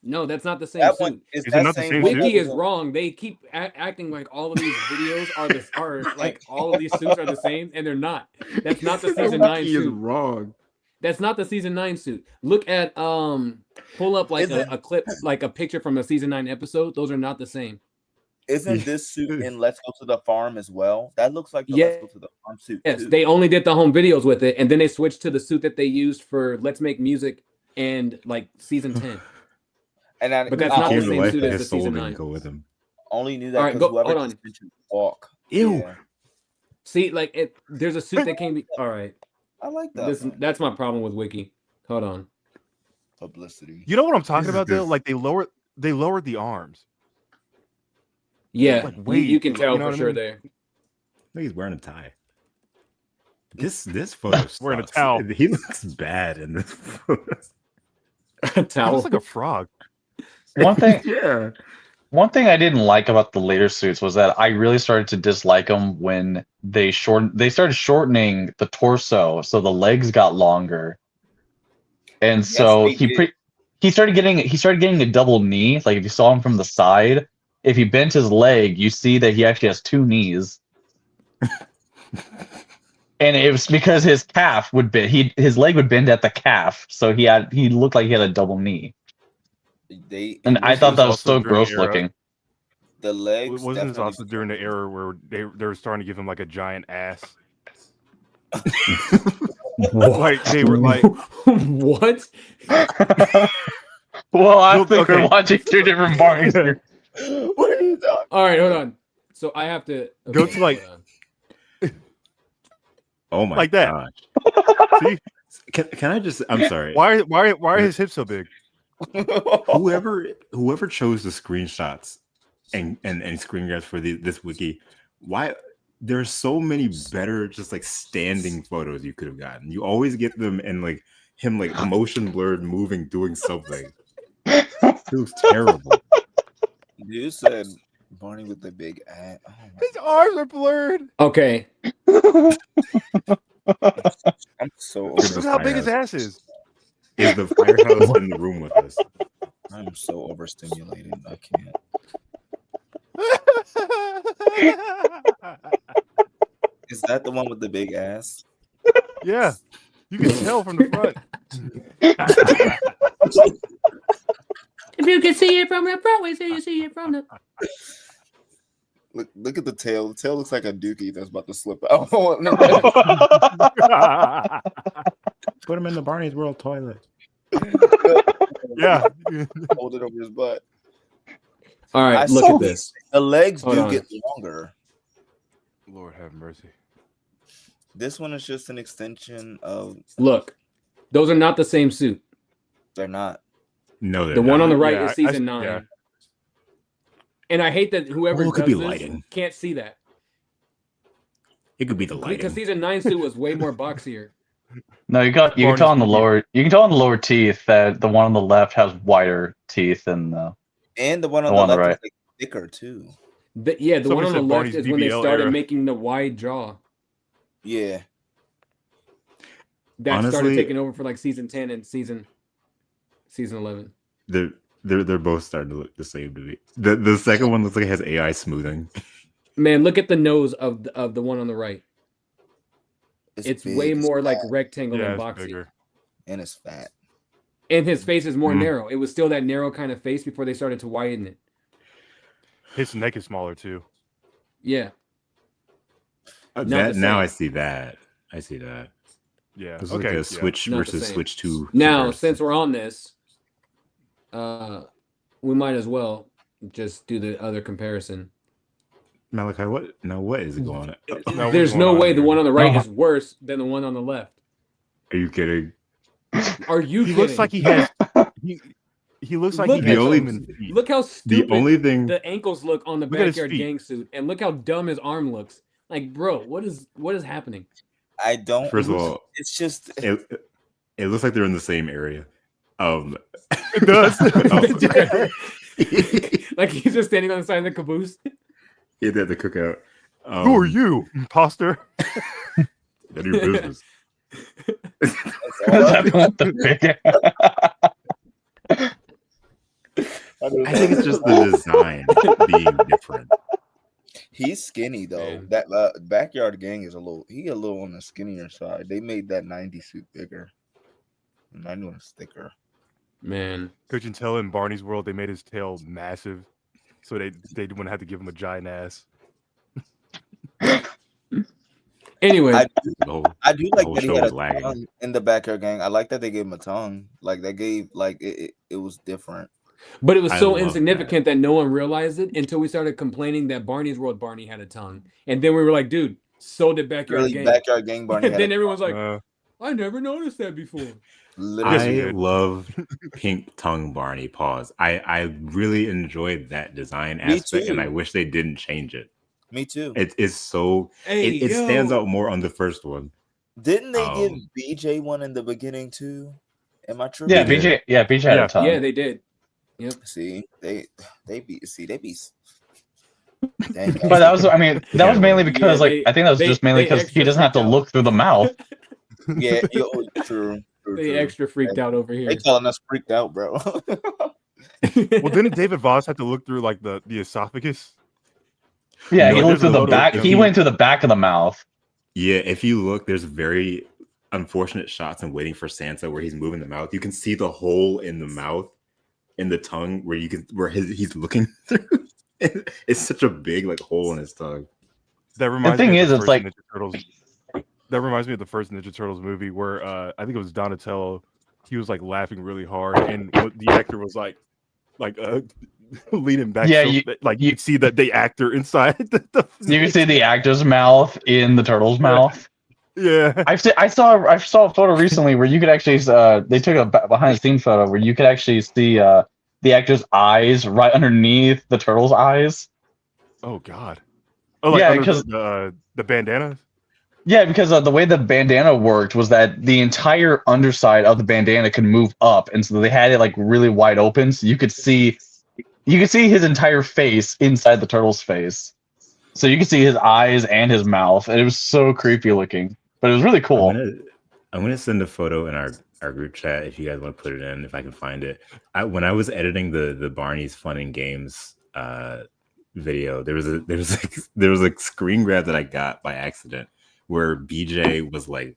No, that's not the same That suit. one is Is it that not the same same one suit? Wiki that is was wrong. They keep acting like all of these videos are like all of these suits are the same, and they're not. That's not the season 9 Wiki is suit. wrong. That's not the season 9 suit. Look at pull up like Is it? a clip, like a picture from a season 9 episode. Those are not the same. Isn't this suit in Let's Go to the Farm as well? That looks like the Yeah. Let's Go to the Farm suit Yes, too. they only did the home videos with it, and then they switched to the suit that they used for Let's Make Music and like season 10. And I, But that's I not the Came to same life suit that as his the soul season didn't 9. go with him. only knew All that right, because go. whoever Hold on. just mentioned walk. Ew. Yeah, See, like there's a suit that came. All right, I like that. that's my problem with Wiki. Hold on. Publicity. You know what I'm talking This is about though? good. Like they lowered the arms. Yeah, Like, you wait, can tell you know for what I sure mean? there. I think he's wearing a tie. This photo Wearing a sucks. towel. He looks bad in this photo. He Towel. looks like a frog. One thing, Yeah. one thing I didn't like about the later suits was that I really started to dislike them when they started shortening the torso, so the legs got longer, and Yes, so they did. he started getting a double knee. Like if you saw him from the side, if he bent his leg, you see that he actually has two knees. And it was because his calf would bend. His leg would bend at the calf, so he looked like he had a double knee. And I This thought was that was also so during the gross era- looking. The legs Wasn't this definitely also during the era where they were starting to give him like a giant ass? Like they were like, What? Well, I Look, think okay. we're watching two different Barneys here. What are you talking? All right, hold on. So I have to Go to, like- hold on. Oh my Like that. gosh. see, Can I just? I'm sorry. why are his hips so big? Whoever chose the screenshots and screen grabs for this wiki, why there's so many better just like standing photos you could have gotten. You always get them in like him like motion blurred moving doing something. It looks terrible. You said Barney with the big ass. Oh my His arms are blurred. Okay. I'm so Look at Look over, how big his firehouse. ass is. Is the firehouse in the room with us? I'm so overstimulated. I can't. Is that the one with the big ass? Yeah, you can tell from the front. If you can see it from the front, wait till you see it from the. Look at the tail. The tail looks like a dookie that's about to slip out. Put him in the Barney's World toilet. Yeah, Hold it over his butt. All right, I look saw at this. The legs Hold do on. get longer. Lord have mercy. This one is just an extension of. Look, those are not the same suit. They're not. No, they're The one not. on the right Yeah, is season 9. yeah. And I hate that whoever Well, it could does be this lighting. can't see that. It could be the lighting. Because season 9 suit was way more boxier. No, you can Barney's tell on the teeth. lower teeth that the one on the left has wider teeth than the And the one on The the one on the left right. is like thicker too. The one Somebody on the said left Barney's is when they BBL started era. making the wide jaw. Yeah. That started Honestly- taking over for like season 10 and season 11. They're both starting to look the same to me. The second one looks like it has AI smoothing. Man, look at the nose of the one on the right. It's big, way it's more like fat, rectangle Yeah, than it's boxy. bigger. and it's fat. And his face is more Mhm. narrow. It was still that narrow kind of face before they started to widen it. His neck is smaller too. Yeah. Not That the now same. I see that. I see that. Yeah. This is Okay. like yeah. a Switch Not the versus same. Switch 2. Now, comparison. since we're on this, we might as well just do the other comparison. Malachi, what is going on? No, There's what's no going on way the here? one on the right No. is worse than the one on the left. Are you kidding? Are you He kidding? looks like he has. He looks like Look he at has those. human feet. Look how The stupid only thing the ankles look on the Look at his backyard feet. gang suit, and look how dumb his arm looks. Like, bro, what is happening? I don't. First of all, it's just. it looks like they're in the same area. It does. Like he's just standing on the side of the caboose. Yeah, they're at the cookout. Who are you, imposter? None of your business. I think it's just the design being different. He's skinny though. Man. That backyard gang is a little on the skinnier side. They made that 90 suit bigger. 90 one's thicker. Man, Could you tell in Barney's World they made his tail massive? so they wouldn't have to give him a giant ass. Anyway, I The do like whole that he show had a was lagging. tongue in the backyard gang. I like that they gave him a tongue. Like they gave it was different. but it was I so love insignificant that no one realized it until we started complaining that Barney's World Barney had a tongue, and then we were like, "Dude, so did Backyard Really, Gang." backyard gang Barney And had then a everyone's like, Uh, "I never noticed that before." literally. I did. love pink tongue Barney. Pause. I really enjoyed that design Me aspect, and I too. wish they didn't change it. Me too. It is so. Hey, It stands yo. out more on the first one. Didn't they give Um, BJ one in the beginning too? Am I tripping? Yeah, They did. BJ had Yeah. a tongue. Yeah, they did. Yep. See, they be dang. But that was, I mean, that Yeah, was mainly well, because, Yeah, like, I think that was just mainly because he extra doesn't have to freaked out. look through the mouth. Yeah, true. They extra freaked out over here. They calling us freaked out, bro. well, didn't David Voss have to look through like the esophagus? Yeah, No, he there's looked through a the photo back. of He him. went through the back of the mouth. Yeah, if you look, there's very unfortunate shots in Waiting for Santa where he's moving the mouth. You can see the hole in the mouth, in the tongue, where he's looking through. It's such a big like hole in his tongue. That reminds thing me of is, the it's first like- Ninja Turtles. That reminds me of the first Ninja Turtles movie where I think it was Donatello. He was like laughing really hard, and the actor was like leaning back. Yeah, so you- that you could see that the actor inside. You can see the actor's mouth in the turtle's mouth. Yeah. I saw a photo recently where you could actually they took a behind the scenes photo where you could actually see the actor's eyes right underneath the turtle's eyes. Oh God. Oh, like Yeah, under because- the bandana. Yeah, because the way the bandana worked was that the entire underside of the bandana could move up, and so they had it like really wide open, so you could see his entire face inside the turtle's face. So you could see his eyes and his mouth, and it was so creepy looking, but it was really cool. I'm gonna send a photo in our group chat if you guys want to put it in, if I can find it. When I was editing the Barney's Fun and Games video, there was a screen grab that I got by accident where BJ was like,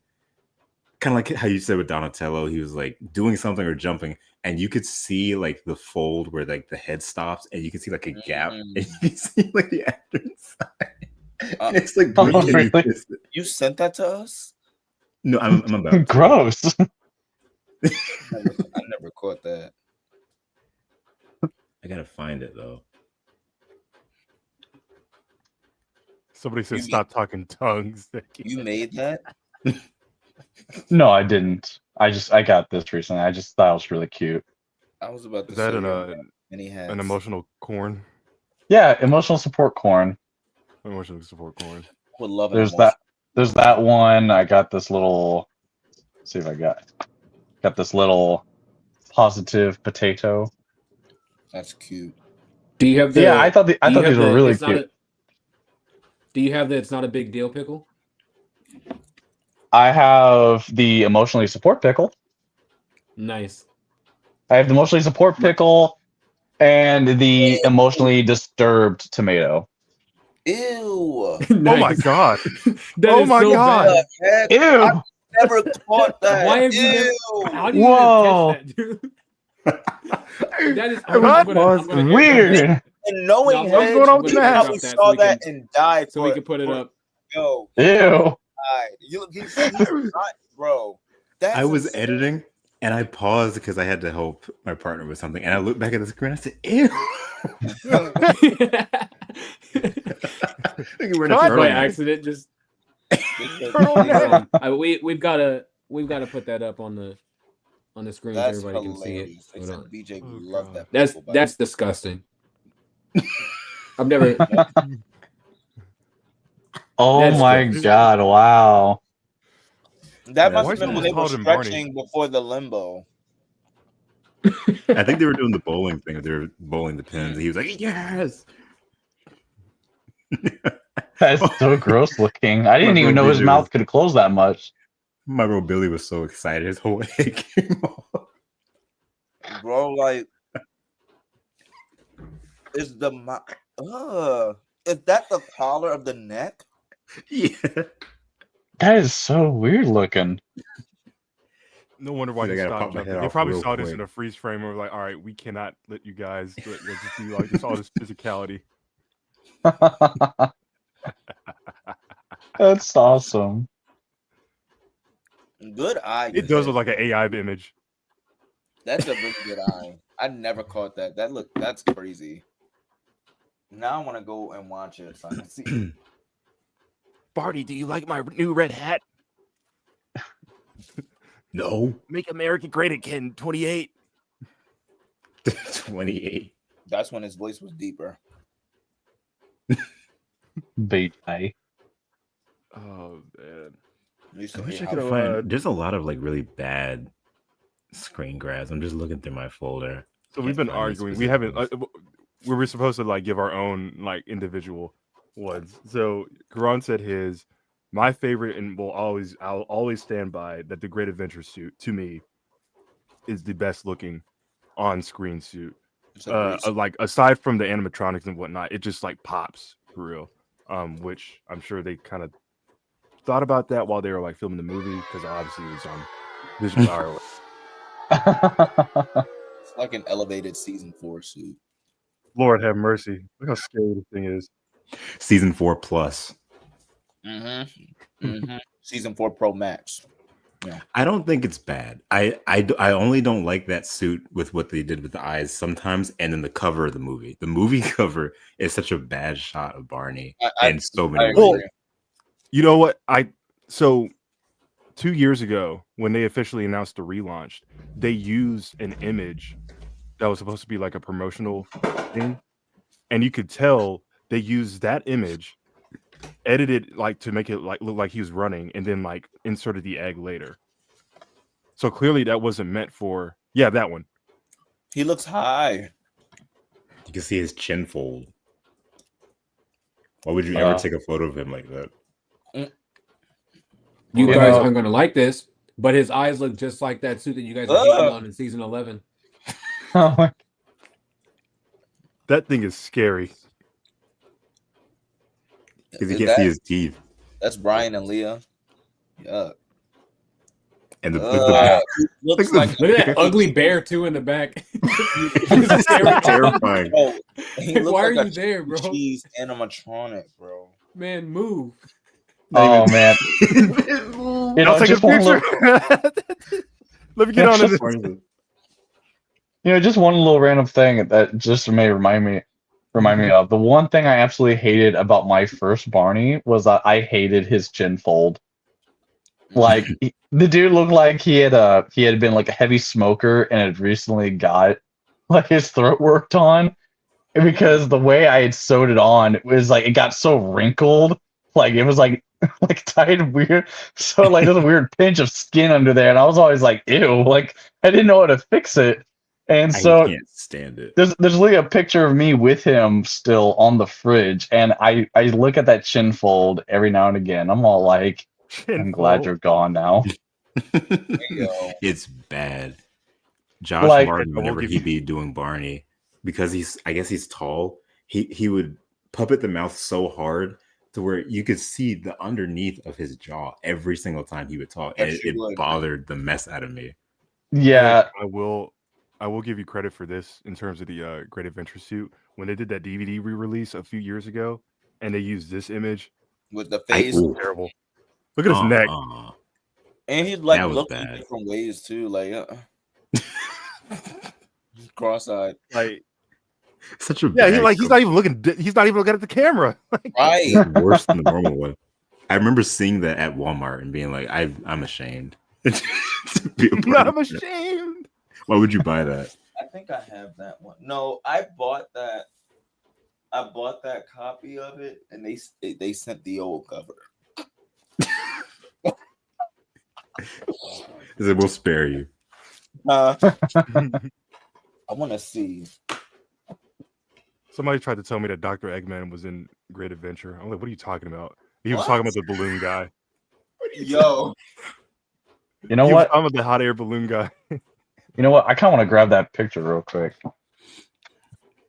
kind of like how you said with Donatello, he was like doing something or jumping, and you could see like the fold where like the head stops, and you can see like a gap, and you can see like the actor inside. And it's like, Oh, really? You sent that to us? No, I'm about to. Gross. I never caught that. I gotta find it though. Somebody said You- stop talking tongues. You made that? No, I didn't. I got this recently. I just thought it was really cute. I was about to Is that say many hats. an emotional corn? Yeah, emotional support corn. Emotional support corn. Would love an There's emotion. there's that one. I got this little. Let's see if I got this little positive potato. That's cute. Do you have the? Yeah, I thought do you these have were the- really it's not cute. do you have the? It's not a big deal pickle. I have the emotionally support pickle. Nice. I have the emotionally support pickle and the emotionally disturbed tomato. Ew. Oh my Nice. God. That Oh is my so God. bad. The heck? Ew! I never caught that. Why have you never- Ew. How do you Whoa. even catch that, dude? That is What? Was weird. And knowing No, what's Hedge, going on with we that? probably So saw we that can- and died. So we can put it up. Yo, Ew. died. You look, he's bro. That's I was insane. editing and I paused because I had to help my partner with something, and I looked back at the screen. And I said, "Ew!" Thinking we're in a Cut. turtle By neck. accident, just we've got to put that up on the screen so That's everybody can see it. hilarious. They Hold said on. BJ Oh, love God. that. That's pickle, by disgusting. I've never. Oh That's my gross. God! Wow. that Yeah. must Why have is been it when they were called him Barney? stretching before the limbo. I think they were doing the bowling thing. They were bowling the pins. He was like, "Yes!" That's so gross looking. I didn't My even know his BJ mouth was- could close that much. My bro Billy was so excited. His whole head came off. Bro, like, is the is that the collar of the neck? Yeah. That is so weird looking. No wonder why They they gotta stopped pop my jumping. head They off probably real saw this quick. in a freeze frame and were like, all right, we cannot let you guys just do like this all this physicality. That's awesome. Good eye. It does look like an AI image. That's a really good eye. I never caught that. That's crazy. Now I want to go and watch it so I can see. Barty, do you like my new red hat? No. Make America Great Again, 28. 28. That's when his voice was deeper. Bait eye. Oh man. Used I to wish hate I how- could find. There's a lot of like really bad screen grabs. I'm just looking through my folder. So we've been arguing. We haven't. We were supposed to like give our own like individual ones. So Karan said his. My favorite, and I'll always stand by that. The Great Adventure suit to me is the best looking on-screen suit. It's a great suit. Like aside from the animatronics and whatnot, it just like pops for real. Which I'm sure they kind of thought about that while they were like filming the movie because obviously it was on visual power. It's like an elevated season 4 suit. Lord have mercy! Look how scary this thing is. Season 4 plus. Season 4 Pro Max. I don't think it's bad. I only don't like that suit with what they did with the eyes sometimes, and then the cover of the movie. The movie cover is such a bad shot of Barney and so many. agree. You know what? So 2 years ago, when they officially announced the relaunch, they used an image that was supposed to be like a promotional thing, and you could tell they used that image, edited like to make it like look like he was running, and then like inserted the egg later. So clearly that wasn't meant for that one. He looks high. You can see his chin fold. Why would you ever take a photo of him like that? You guys aren't going to like this, but his eyes look just like that suit that you guys are hating on in season 11. That thing is scary. Because you can't see his teeth. That's Brian and Leah. Yeah. And looks like Look at that ugly bear too in the back. Terrifying. Bro, he looks Why like are a you there, bro? cheese animatronic, bro. Man, move. Oh man. I'll take a just one picture. Let me get on this. Just one little random thing that just may remind me of the one thing I absolutely hated about my first Barney was that I hated his chin fold. Like the dude looked like he had been like a heavy smoker and had recently got like his throat worked on, because the way I had sewed it on, it was like it got so wrinkled, like it was like tied weird, so like there's a weird pinch of skin under there, and I was always like, ew, like I didn't know how to fix it. And so I can't stand it. there's literally a picture of me with him still on the fridge, and I look at that chin fold every now and again. I'm all like, I'm glad you're gone now. It's bad. Josh Like- Martin, whenever he'd be doing Barney, because I guess he's tall, he would puppet the mouth so hard to where you could see the underneath of his jaw every single time he would talk, and it bothered the mess out of me. Yeah, I will give you credit for this in terms of the Great Adventure suit. When they did that DVD re-release a few years ago, and they used this image with the face, terrible. Look at his neck. and he like That was looked bad. in different ways too, like cross-eyed. Like such a he's not even looking. He's not even looking at the camera. Right, worse than the normal one. I remember seeing that at Walmart and being like, I'm ashamed. To be a part I'm of that. ashamed. Why would you buy that? I think I have that one. No, I bought that. I bought that copy of it, and they sent the old cover. It will spare you. I want to see. Somebody tried to tell me that Dr. Eggman was in Great Adventure. I'm like, what are you talking about? He was talking about the balloon guy. Yo, you know He what? was talking about the hot air balloon guy. You know what? I kind of want to grab that picture real quick.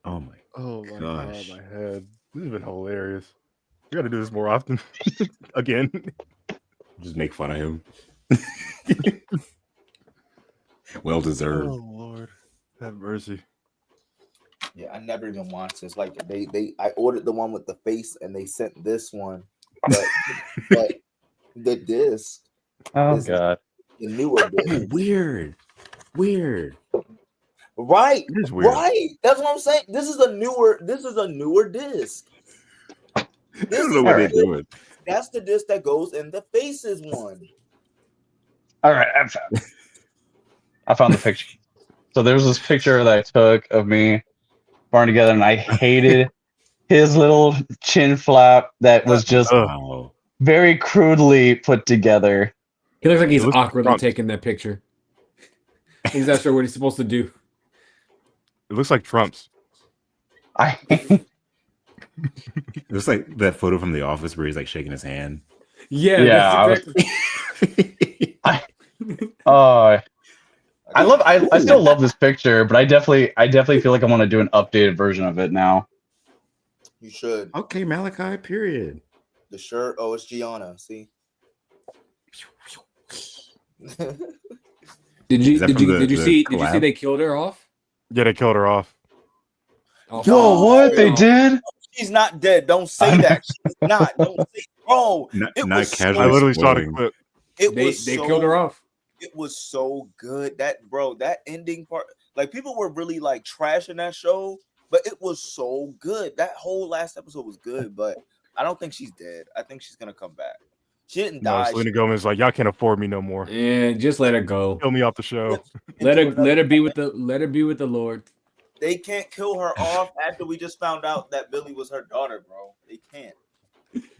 Oh my God, gosh. my head. This has been hilarious. We got to do this more often. Again. Just make fun of him. Well deserved. Oh Lord, have mercy. Yeah, I never even watched this. Like I ordered the one with the face, and they sent this one, but the disc Oh is god. the newer disc. Oh, weird. Right, It is weird. right. That's what I'm saying. This is a newer disc. I don't know what they're doing. That's the disc that goes in the faces one. All right, I found the picture. So there's this picture that I took of me, Barney together, and I hated his little chin flap that was just Wow. very crudely put together. He looks like he's It looks like awkwardly Trump. taking that picture. He's not sure what he's supposed to do. It looks like Trump's. I It looks like that photo from The Office where he's like shaking his hand. Yeah, Yeah, that's exactly. I still love this picture, but I definitely feel like I want to do an updated version of it now. You should. Okay, Malachi, period. The shirt. Oh, it's Gianna. See. Did you Is that from the see collab? they killed her off? Yeah, they killed her off. Oh, Yo, what they no. did? She's not dead. Don't say that. She's not. Don't say, bro. Not was casually I literally saw the spoiling. clip. They killed her off. It was so good. That ending part, like people were really like trashing that show, but it was so good. That whole last episode was good, but I don't think she's dead. I think she's gonna come back. She didn't No, die. Selena Gomez is like, y'all can't afford me no more. Yeah, just let her go. Kill me off the show. Let her be with the Lord. They can't kill her off after we just found out that Billy was her daughter, bro. They can't.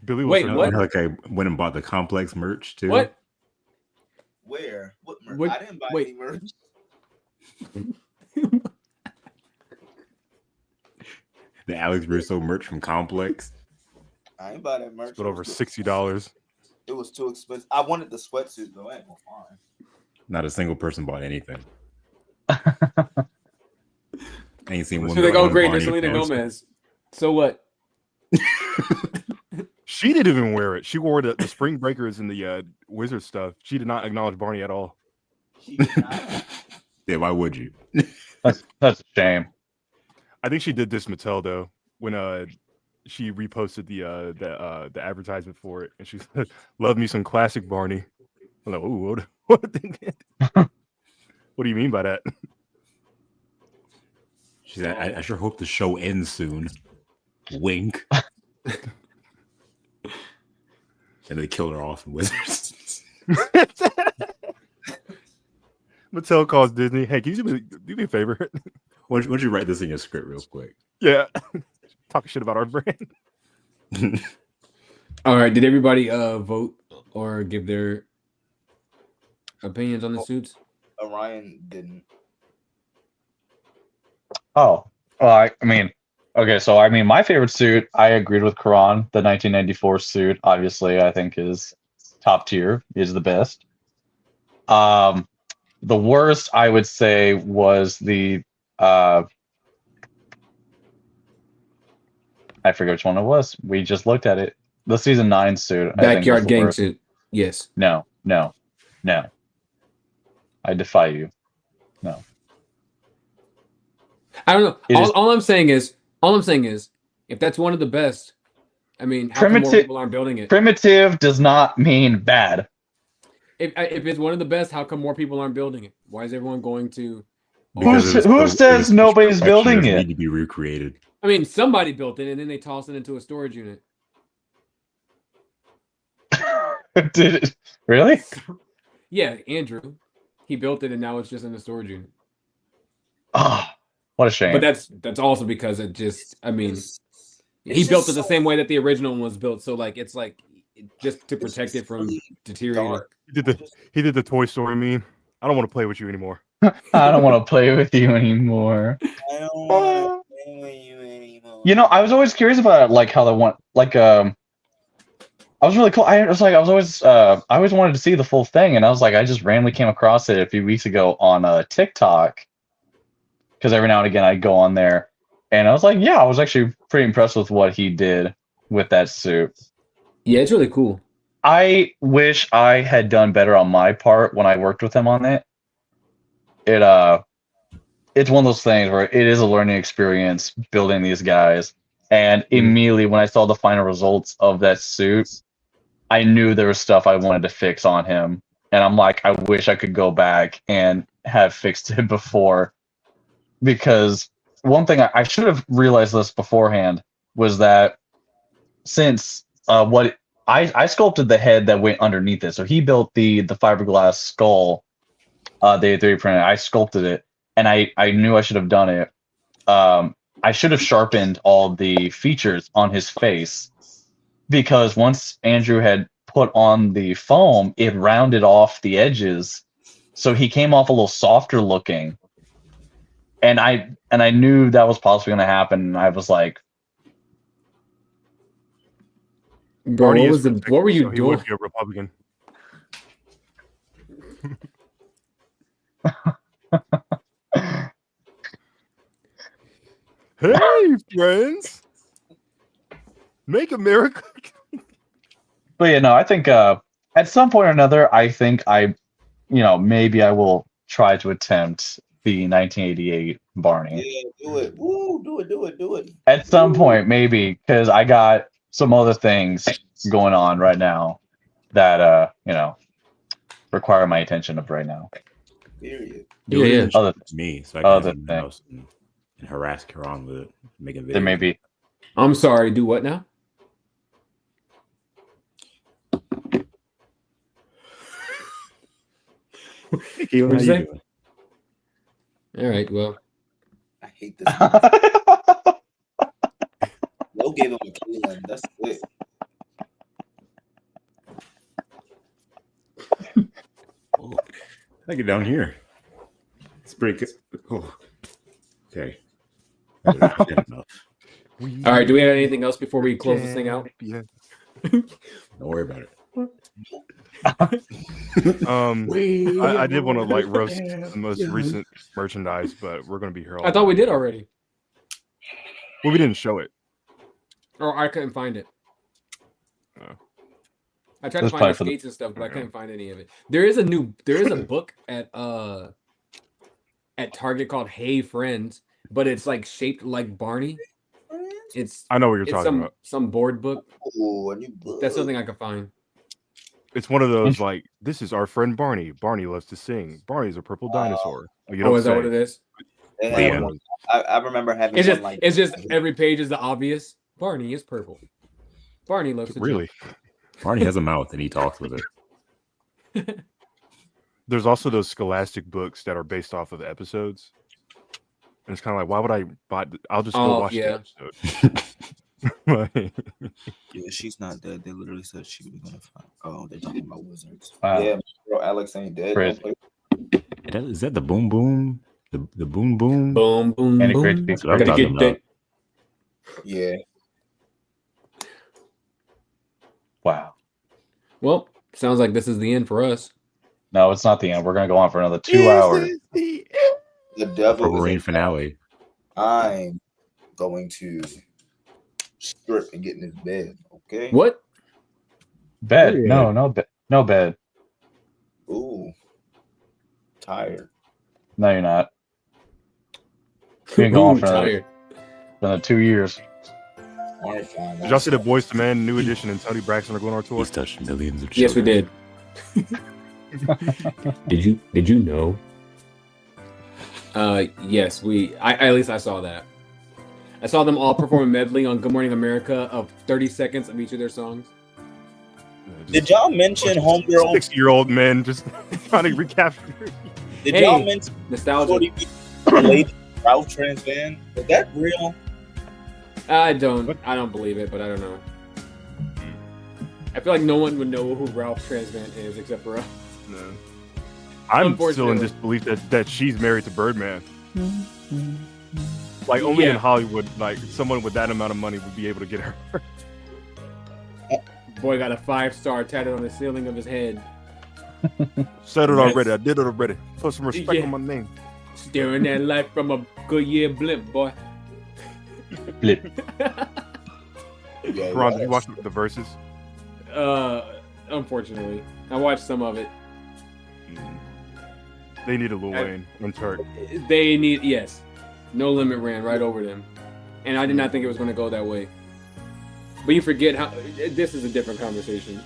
Billy was Wait, her what? daughter. Like I went and bought the Complex merch too. What? Where? What merch? What- I didn't buy wait. any merch. The Alex Russo merch from Complex. I ain't buy that merch. But over $60. It was too expensive. I wanted the sweatsuit though. I ain't gonna lie. Not a single person bought anything. I ain't seen one. So they go one great. Barney There's Selena post. Gomez. So what? She didn't even wear it. She wore the Spring Breakers and the Wizard stuff. She did not acknowledge Barney at all. She did not. Yeah, why would you? That's a shame. I think she did this Mattel though when she reposted the advertisement for it, and she said, "Love me some classic Barney." I'm like, "Ooh, what? What do you mean by that?" She said, I sure hope the show ends soon. Wink. And they killed her off in Wizards. Mattel calls Disney, "Hey, can you do me a favor?" Why don't you write this in your script real quick? Yeah, talk shit about our brand. All right. Did everybody vote or give their opinions on the suits? Orion didn't. Oh, well, I mean, okay, so I mean, my favorite suit, I agreed with Karan. The 1994 suit, obviously, I think is top tier, is the best. The worst, I would say, was the I forget which one it was. We just looked at it. The season 9 suit. I think, was Backyard the gang worst. suit. Yes. No. I defy you. No. I don't know. It is- All I'm saying is, if that's one of the best, I mean, how come more Primitive- people aren't building it? Primitive does not mean bad. If it's one of the best, how come more people aren't building it? Why is everyone going to? Who says nobody's building it? Need to be recreated. I mean, somebody built it and then they tossed it into a storage unit. Did it really? Yeah, Andrew, he built it and now it's just in the storage unit. Oh, what a shame. But that's also because it just, I mean, he It's built just it the so same way that the original one was built. So like, it's like just to protect it from really deteriorating. dark. He did the Toy Story meme. I don't want to play with you anymore. I don't want to play with you anymore. I don't want to play with you anymore. You know, I was always curious about like how they want like I was really cool. I always wanted to see the full thing, and I was like, I just randomly came across it a few weeks ago on TikTok, because every now and again I go on there, and I was like, yeah, I was actually pretty impressed with what he did with that suit. Yeah, it's really cool. I wish I had done better on my part when I worked with him on it. it's one of those things where it is a learning experience building these guys. And Mhm. immediately when I saw the final results of that suit, I knew there was stuff I wanted to fix on him. And I'm like, I wish I could go back and have fixed it before. Because one thing I should have realized this beforehand was that since what I sculpted the head that went underneath it. So he built the fiberglass skull, they 3D printed. I sculpted it, and I knew I should have done it. I should have sharpened all the features on his face because once Andrew had put on the foam, it rounded off the edges, so he came off a little softer looking. And I knew that was possibly going to happen. And I was like, Bro, Barney is what were you so he doing? would be a Republican. Hey, friends, make America. but yeah, no, I think at some point or another, I think maybe I will try to attempt the 1988 Barney. Yeah, do it. Woo, do it. At some point, maybe, because I got some other things going on right now that require my attention of right now. Period. Yeah, yeah. Other me, so I can other have in the thing. house and harass Karan with it, making videos. there may be I'm sorry. Do what now? Hey, Keelan, What'd you how say? doing? All right. Well, I hate this. No gave him a Cleveland. That's it. Oh, I get down here. It's pretty good. Oh, okay. Enough. all right. Do we have anything else before we close this thing out? Yeah. Don't worry about it. I did want to like roast the most recent merchandise, but we're gonna be here all I thought we night. did already. Well, we didn't show it. Or I couldn't find it. Oh. I tried to That's find probably the for the- skates and stuff, but I Okay. couldn't find any of it. There is a book at Target called Hey Friends, but it's like shaped like Barney. It's I know what you're talking about. some board book. Oh, a new book. That's something I could find. It's one of those like, this is our friend Barney. Barney loves to sing. Barney's a purple dinosaur. You Oh, don't is that say. what it is? They But had yeah. one. I remember having It's one just like it's just every page is the obvious. Barney is purple. Barney loves to Really? Barney has a mouth and he talks with it. There's also those Scholastic books that are based off of the episodes. And it's kind of like, why would I buy? I'll just go Oh, watch yeah. the episode. Like, yeah, she's not dead. They literally said she was gonna find. Oh, they're talking about wizards. Wow. Yeah, bro, Alex ain't dead. Crazy. Don't play. Is that the boom boom? The boom boom? Boom, boom, And it boom. creates big That's what I'm Gotta talking get about. that. Yeah. Wow. Well, sounds like this is the end for us. No, it's not the end. We're gonna go on for another 2 hours. The devil is Wolverine a- finale. I'm going to strip and get in his bed. Okay. What? Bed? Period. No bed. Ooh. Tired. No, you're not. You've been going Ooh, for tired. another 2 years. All right, fine. did y'all see the Boys to Men new edition and Tony Braxton are going on tour? He's touched millions of Yes, we children. did. Did you know? Yes, at least I saw that. I saw them all perform a medley on Good Morning America of 30 seconds of each of their songs. Did y'all mention Homegirl? 60-year-old men just trying to recapture. Did Hey. y'all mention Nostalgia. 40 related to Ralph Trans Van? Is that real? I don't believe it, but I don't know. I feel like no one would know who Ralph Transvan is except for us. No. I'm still in Unfortunately. disbelief that she's married to Birdman. Like only in Yeah. Hollywood, like someone with that amount of money would be able to get her. Boy got a 5-star tattooed on the ceiling of his head. Said it Nice. already. I did it already. Put some respect Yeah. on my name. Staring at life from a Goodyear blimp, boy. Blip. Yeah, Karan, did you watch the verses? Unfortunately, I watched some of it. They need a Lil Wayne and Turk. They need No Limit ran right over them, and I did not think it was going to go that way. But you forget how this is a different conversation.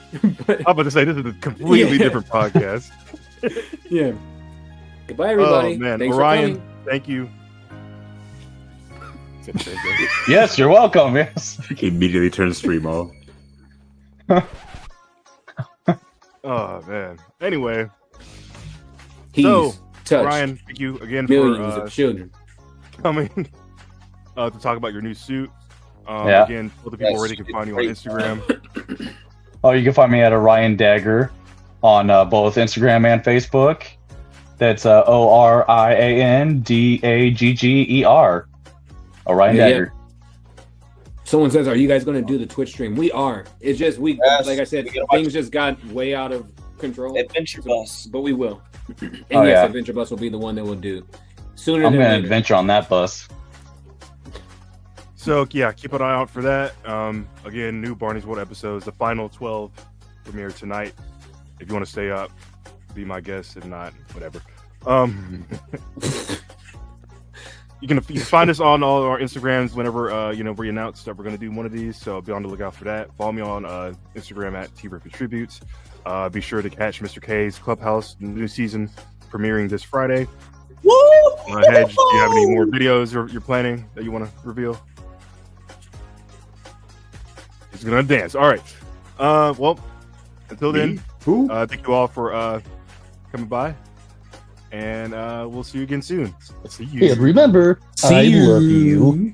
But, I'm about to say this is a completely different podcast. Yeah. Goodbye, everybody. Oh man, Thanks Orion, thank you. Yes, you're welcome. Yes. He immediately turns stream off. Oh man. Anyway, He's so touched Ryan, thank you again millions for of children. coming to talk about your new suit. Yeah. Again, all the people already can find you on Instagram. Oh, you can find me at Orion Dagger on both Instagram and Facebook. That's OrianDagger. Orion Dagger. Someone says, "Are you guys going to do the Twitch stream?" We are. It's just Yes, like I said, we gotta things just got way out of control. Adventure Bus. But we will. And Oh, yes, yeah. Adventure Bus will be the one that we'll do sooner I'm than gonna later. adventure on that bus. So yeah, keep an eye out for that. Again, new Barney's World episodes. The final 12 premiere tonight. If you want to stay up, be my guest. If not, whatever. You can find us on all our Instagrams whenever we announce that we're going to do one of these. So be on the lookout for that. Follow me on Instagram at Tee-Riffic Tributes. Be sure to catch Mr. K's Clubhouse new season premiering this Friday. Woo! Hedge, do you have any more videos you're planning that you want to reveal? He's gonna dance. All right. Well, until then, thank you all for coming by, and we'll see you again soon. See you. And remember, I love you.